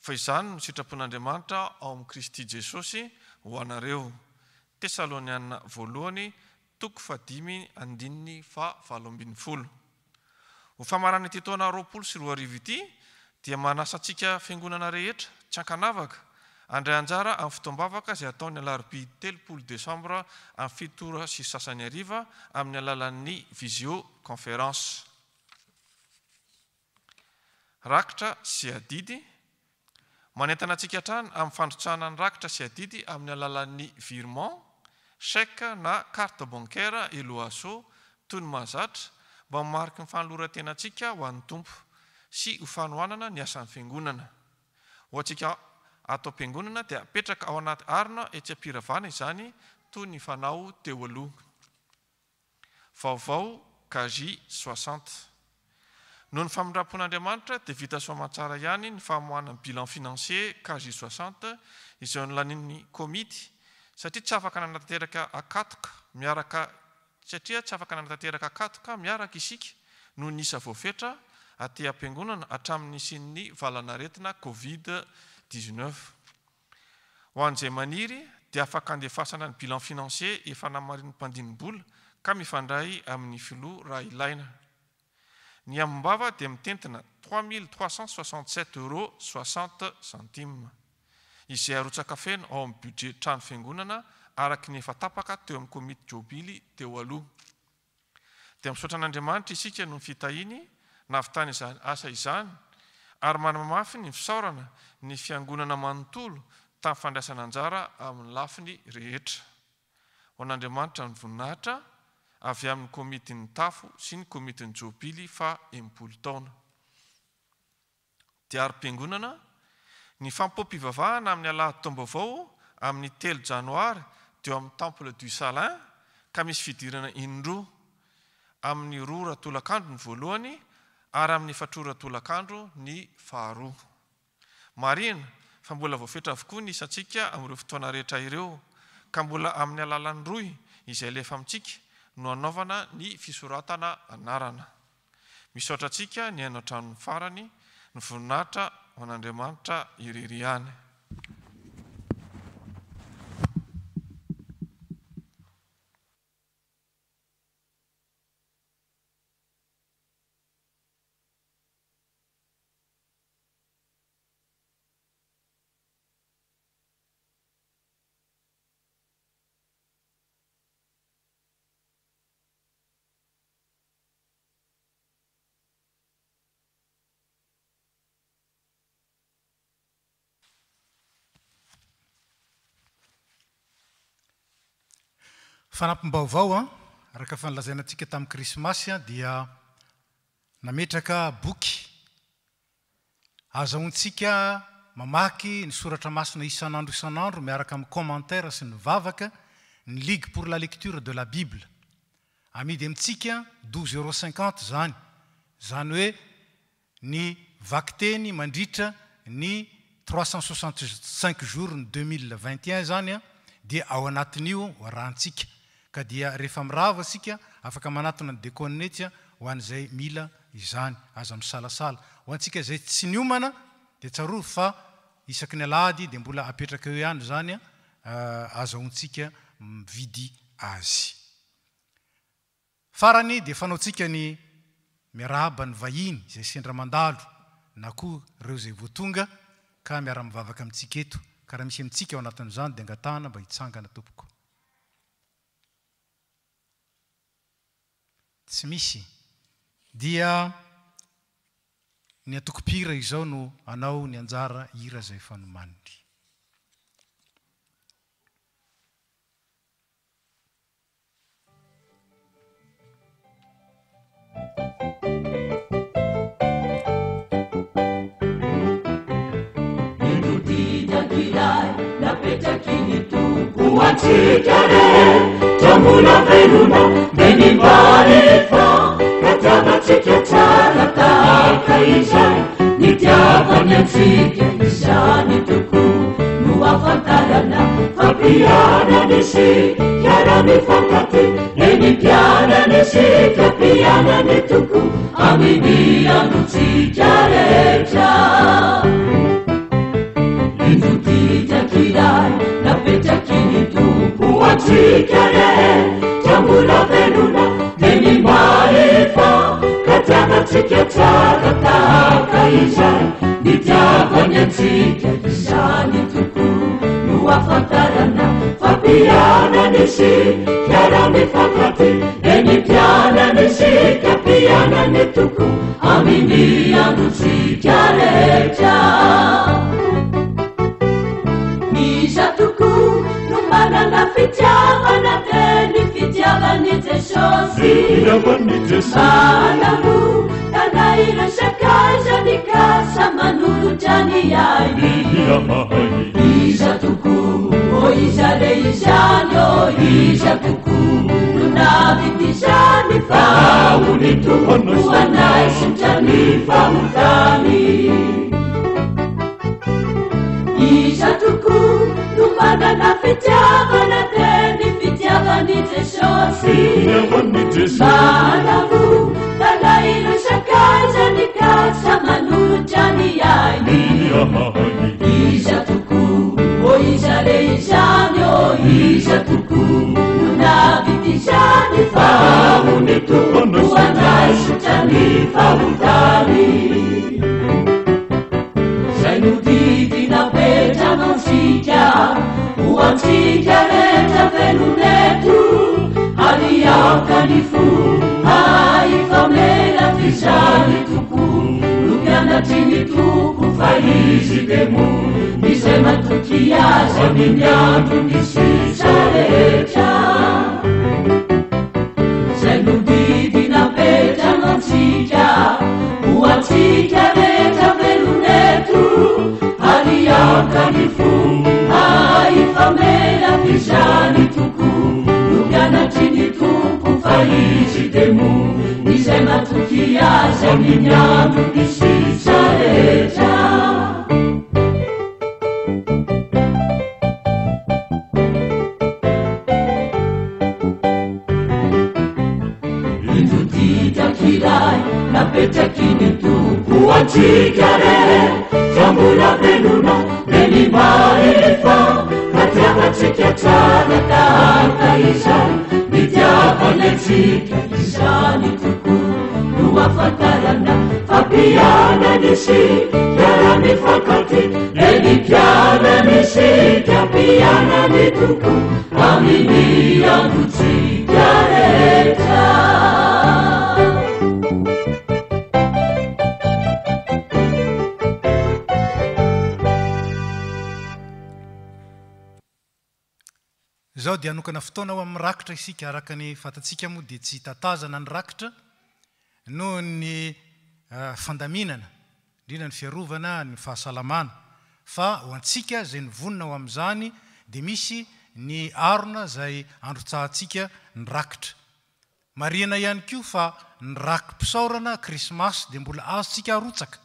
fa izany no sitrapon'Andriamanitra ao amin'ny Kristy Jesosy ho anareo. Tesaloniana 1:5-7. Ho famarana ity taona 2024 ity dia manasa antsika fiangonana rehetra tsy ankanavaka andray anjara amin'ny fotoam-bavaka izay ataon'ny alarobia 30 Desambra amin'ny 7:30 amin'ny alalan'ny visio-conférence. Rakitra sy adidy. Manentana antsika hatrany amin'ny fandrotsahana ny rakitra sy adidy amin'ny alalan'ny virement, chèque na carte bancaire eloaso toy ny mahazatra, mba mariky ny fanoloran-tena antsika ho an'ny tompo sy ho fanohanana ny asan'ny fiangonana. Ho antsika ato am-piangonana dia apetraka ao anaty arina etsy am-piravana izany toy ny fanao teo aloha. Vaovao KJ 60. Noho ny famindrapon'Andriamanitra dia vita soamantsara ihany ny famoahana ny bilan financier KJ 60 izay nolanin'ny komity, satria tsy afaka nanantanteraka akatoka miaraka isika no nisa voafetra aty am-piangonana hatramin'ny isin'ny valanaretina Covid-19. Ho an'izay maniry dia afaka handefasana ny bilan financier efa namarin'ny mpandini-bola ka mifandray amin'ny filoha raha ilaina. Ny am-bava dia mitentina 3 367,60 €, izay arotsaka feno ao amin'ny budget trano fiangonana araky ny efa tapaka teo amin'ny komity jobily teo aloha. Dia misaotra an'Andriamanitra isika no fitahiny navitany izany asa izany, ary manamafy ny fisaorana ny fiangonana manontolo tamin'ny fandraisana anjara amin'ny lafiny rehetra. Ho an'Andriamanitra ny voninahitra avy amin'ny komitin'ny tafo sy ny komitin'ny jobily fa 80 taona. Diarim-piangonana, ny FANOMPOAM-PIVAVAHANA amin'ny Alahady taom-baovao amin'ny 3 Janoary teo amin'ny Temple du Salin ka misy fidirana indroa. amin'ny roa ratolakandro ny voalohany ary amin'ny efatro ratolakandro ny faharoa. Marina fa mbola voafetra avokoa ny isantsika amin'ireo fotoana rehetra ireo ka mbola amin'ny alalan'ny roy izay lefa amintsika no anaovana ny fisoratana anarana. Misaotra antsika ny haino hatramin'ny farany ny voninahitra ho an'Andriamanitra irery ihany. Fanampim-baovao araka fanlazainantsika tamin'ny krismasy dia nametraka boky azahoantsika mamaky ny soratra masina isanandro miaraka amin'ny commentaire sy ny vavaka ny Ligue pour la lecture de la Bible. Amidy amintsika 12,50 € zany hoe ny vakteny mandritra ny 365 jours ny 2021 zany dia ao anatin'io rahantsika. Ka dia rehefa mirava asika afaka manatona ny déconnetia ho an'izay mila izany aza misalasala. Ho antsika izay tsy niomana dia tsaroa fa isaky ny alahady dia mbola apetraka eo ihany zany azahoantsika mividy azy. Farany dia fanaontsika ny miarahaba ny vahiny izay sendra mandalo na koa ireo izay voatonga ka miara mivavaka amintsika eto. Ka raha misy amintsika ao anatin'izany dia angatahana mba hitsangana tompoko. Tsy misy dia ny atokopira izao no anao ny anjara hira izay fanomaniny. Uantikare, tamuna veluna, deni barifa, katama tiketara taka isai, nitiava nyansika, isani tuku, nuafantarana, fapiana nisi, chiara mi fakati, deni piana nisi, capiana ni tuku, amini anuci chiaretta. Indutita kirai, na peta kinitu, uantikare, tambula veluna, deni marifa, katana tiketara taka isai, nitiava nyansika, isani tuku, nuafantarana, fapiana nisi, chiara mi fakati, deni piana nisi, capiana ni tuku, amini anuci chiaretta. Tuku, numanana fitiavana teni fitiavani teshosi Manamu, kanaira shakaja nikasa manulu jani yai Isha tuku, o isha de ishanyo Isha tuku, nunaviti shani fa Unitu, uanaishi jani fa utani Isha tuku, numana na fitiavana teni fitiavani teshosi Manamu, kanaira shakaja nikasa manulu jani yai Isha tuku, o isha de ishanyo Isha tuku, nunaviti shani fa Unitu, uanaishi jani fa utani Zainuditi na peta mansika Uantika leta venunetu Aliaka nifu Haifamela fishani tuku Lukiana tini tuku Faizi demu Nisema tukiaza Minyatu nisisa leta Zainuditi na peta mansika Uantika leta venunetu Aliaka nifu Haifamela fishani tuku Lukiana tini tuku izy demo izay matoky azy amin'ny andro misisa rehetra indoditakiray napetraky ny tompo atsika rehetra mbola velona leny mahefa matiavatsika tsara tahaka izay mitiavanetsika izany toko no afantarana fampianany sy piarany fankaty leny pianany sy kampianany toko amin'ny androtsika rehetra zao dia anokana fotoana ho amin'ny rakitra isika araka ny fatatsika moa dia tsy tatazana ny rakitra noho ny fandaminana indrindra ny fiarovana ny fahasalamana fa ho antsika zay nivonina ho amin'izany dia misy ny arona zay androtsahantsika ny rakitra marina ihany koa fa ny rakim-pisaorana krismasy dia mbola azontsika harotsaka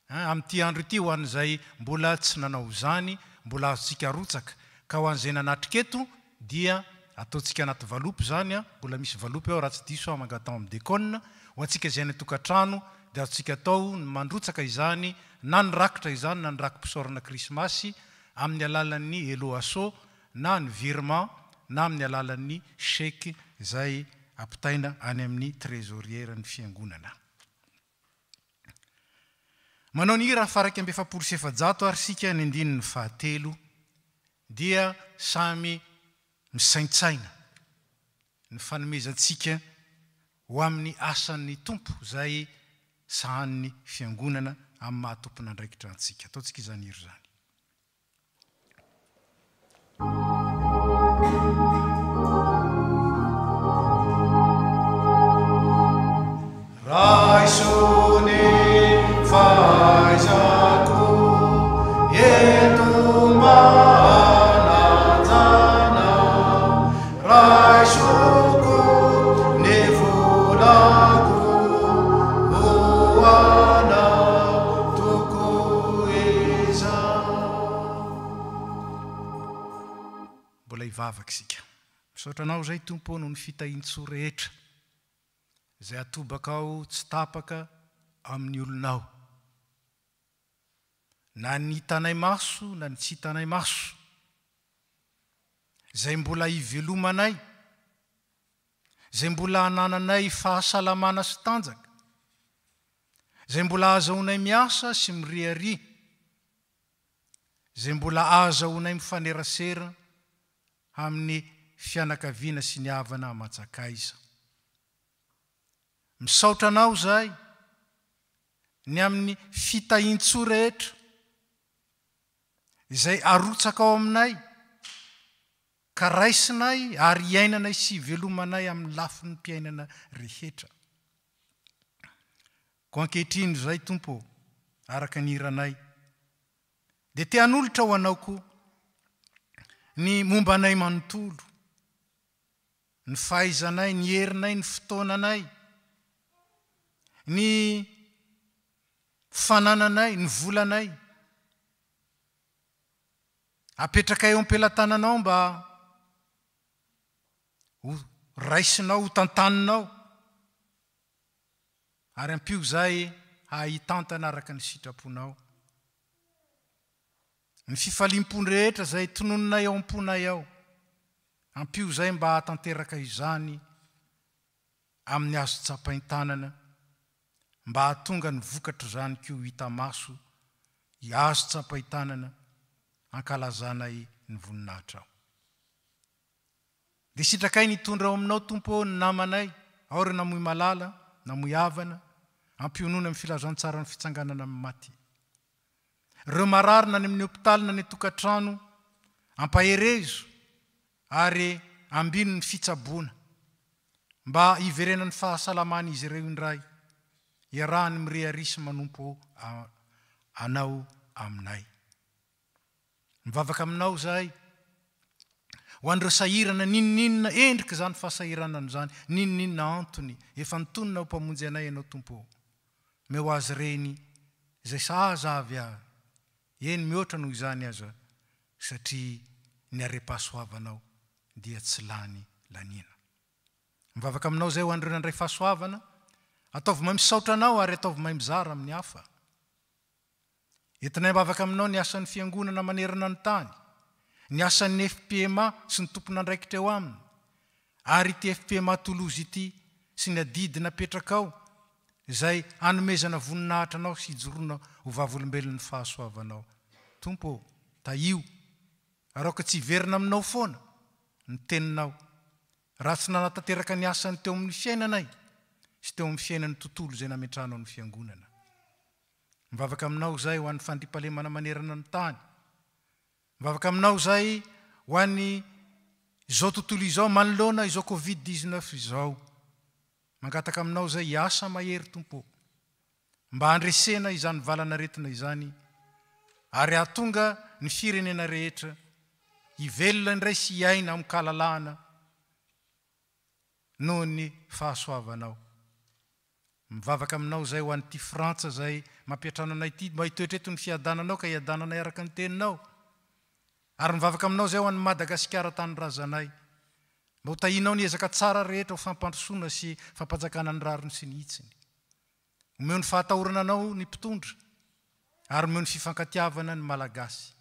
amin'ity andro ity ho an'izay mbola tsy nanao izany mbola azontsika harotsaka ka ho an'izay nanatriketo dia ataontsika anaty valopy zany mbola misy valopy ao raha tsy diso mangatao amin'ny déconne ho antsika izay ny tokantrano dia azontsika atao mandrotsaka izany na ny rakitra izany na ny rakim-pisaorana krismasy amin'ny alalan'ny eloaso na ny virement na amin'ny alalan'ny chèque zay ampitaina any amin'ny trésorière ny fiangonana manao ny raha faraky amby 700 ary sika ny andininy fahatelo dia samy misaintsaina ny fanomezantsika ho amin'ny asan'ny tompo zay sahan'ny fiangonana amin'ny mahatompona andraikitra antsika ataontsika izany iry zany raisony fahaizako eto manajana raisoko ny volako hoana toko iza mbola hivavaka isika misaotranao zay tompo noho ny fitahian-tsoa rehetra zay atobaka ao tsy tapaka amin'ny olonao na ny hitanay maso na ny tsy hitanay maso zay mbola hivelomanay zay mbola hanananay fahasalamana sy tanjaka zay mbola azahoanay miasa sy miriary zay mbola azahoanay mifanerasera amin'ny fianakaviana sy ny havana aman-tsakaiza misaotranao zay ny amin'ny fitahian-tsoa rehetra izay arotsaka ao aminay ka raisinay ary iainanay sy velomanay amin'ny lafin'ny mpiainana rehetra ko ankehitriny zay tompo araka ny iranay dia tean'olotra ho anao koa ny mombanay manontolo ny fahaizanay ny herinay ny fotoananay ny fanananay ny volanay apetraka eo am-pelatananao mba ho raisinao ho tantaninao ary ampio zay hahitantana araka ny sitraponao ny fifaliam-pony rehetra zay tononinay ao am-ponay ao ampio zay mba hatanteraka izany amin'ny azo tsapain-tanana mba hahatonga ny vokatra zany koa hita maso azo tsapain-tanana ankalazanay ny voninahitra ao dia sitrakay nitondra ao aminao tompo ny namanay ao ireo namoy malala namoy havana ampionona amin'ny filazantsara ny fitsanganana amin'ny maty ireo mararina ny amin'ny hopitaly na ny tokantrano ampaherezo ary ambino ny fitsaboana mba hiverenany fahasalamana izy ireo indray iarahany mirearisy manompo anao aminay mivavaka aminao zay ho andreo sahirana ninoninona endrika zany fahasahiranano zany ninoninona antony efa nitonona ho mpamonjy anay ianao tompo me ho azy reny zay sahazavy ahy eny mihoatra noho izany aza satria ny are-pahasoavanao dia tsy lany lanina mivavaka aminao zay ho andreo nandray fahasoavana ataovy mahay misaotra anao ary ataovy mahay mizara amin'ny hafa entinay mivavaka aminao ny asan'ny fiangonana manerana ny tany ny asan'ny FPMA sy ny tompon'andraikitra eo aminy ary ity FPMA Toulouse ity sy ny adidina petraka ao zay anomezana voninahitra anao sy hijoroana ho vavolombelon'ny fahasoavanao tompo taio araoka tsy hiverina aminao foana ny teninao raha tsy nanatanteraka ny asany teo amin'ny fiainanay sy teo amin'ny fiainan'ny tontolo zay nametranao ny fiangonana mivavaka aminao zay ho an'ny fandripahalemana manerana ny tany mivavaka aminao zay ho an'ny izao tontolo izao manoloana izao Covid-19 izao mangataka aminao zay hiasa mahery tompo mba handresena izany valana retina izany ary ahatonga ny firenena rehetra hivelona indray sy hiaina amin'ny kahalalahana noho ny fahasoavanao mivavaka aminao zay ho an'ity Frantsa zay mampiatrano anay ity mba hitoetreto ny fiadananao ka hiadananay araka ny teninao ary mivavaka aminao zay ho an'ny Madagasikara tany razanay mba ho tahinao ny ezaka tsara rehetra ho fampandrosoana sy fampanjakana ny rariny sy ny hitsiny omeo ny fahatahorana anao ny mpitondra ary omeo ny fifankatiavana ny malagasy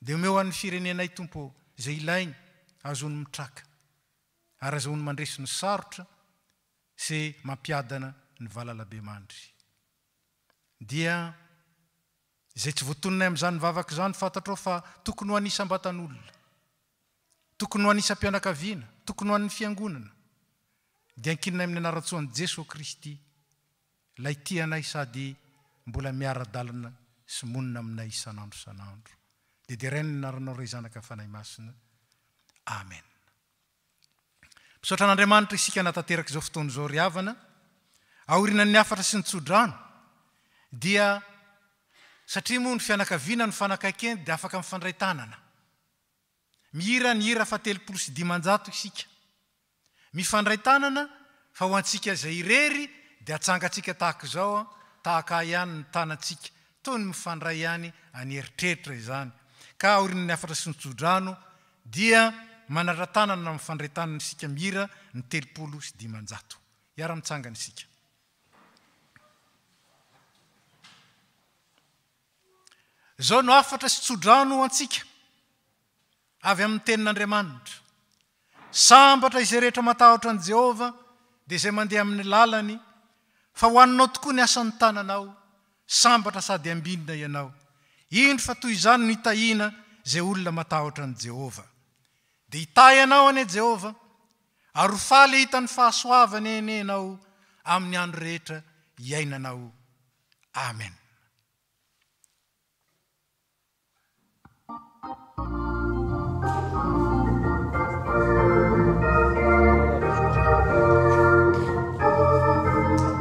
dia omeo an'ny firenenay tompo zay ilainy azony mitraka ary azony mandresy ny sarotra sy mampiadana ny valalabe mandry dia zay tsy voatononay amin'izany mivavaka zany fantatrao fa tokony ho anisa ambatan'olona tokony ho anisa mpianakaviana tokony ho an'ny fiangonana dia ankininay amin'ny anaratsoan'i Jesosy Kristy lay tianay sady mbola miara-dalana sy monina aminay isanandro sanandro dia reny ny anaranao ray zanaka fanahy masina amen misaotra an'Andriamanitra isika natateraka izao fotoana izao ry havana aorinan'ny hafatra sy ny tsodrano dia satria moa ny fianakaviana ny fanakaikeny dia afaka mifandray tanana mihira ny hira fa 350 isika mifandray tanana fa ho antsika zay irery dia atsangatsika tahaka izao tahaka ihany ny tanantsika toy ny mifandray ihany any eritreritra izany ka aorinan'ny hafatra sy ny tsodrano dia manatra tanana mifandray tanana isika mihira ny 350 iara mitsangana isika zao no hafatra sy tsodrano antsika avy amin'ny tenin'Andriamanitra sambatra izay rehetra matahotra an' Jehova dia izay mandeha amin'ny lalany fa ho aninao tokoa ny asan'ny tananao sambatra sady ambinina ianao indro fa toy izany no hitahina zay olona matahotra an' Jehova dia hitay ianao ane Jehova ary ho faly hitany fahasoavany eny ianao amin'ny andro rehetra iainanao amen.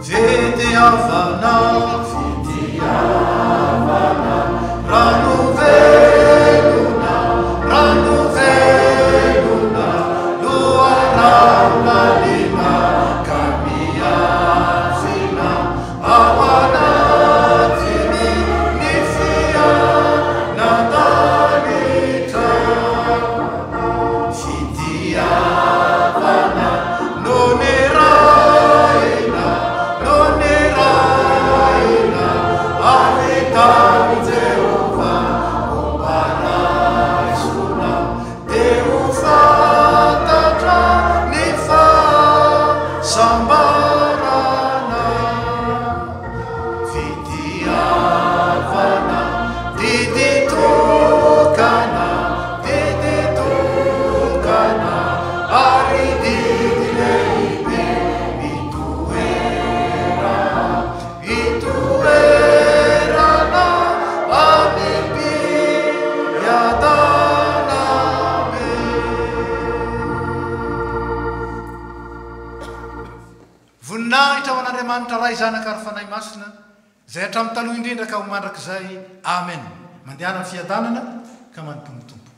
Vedi avana, ranu veluna, luara lima, kamia zina, awana tini, nifia, natalita, fitia vana, nonera. Manitra ray zanaka ary fanahy masina zay hatramin'ny taloha indrindra ka ho mandrakizay amen. Mandehana amin'ny fiadanana ka manompomy tompo.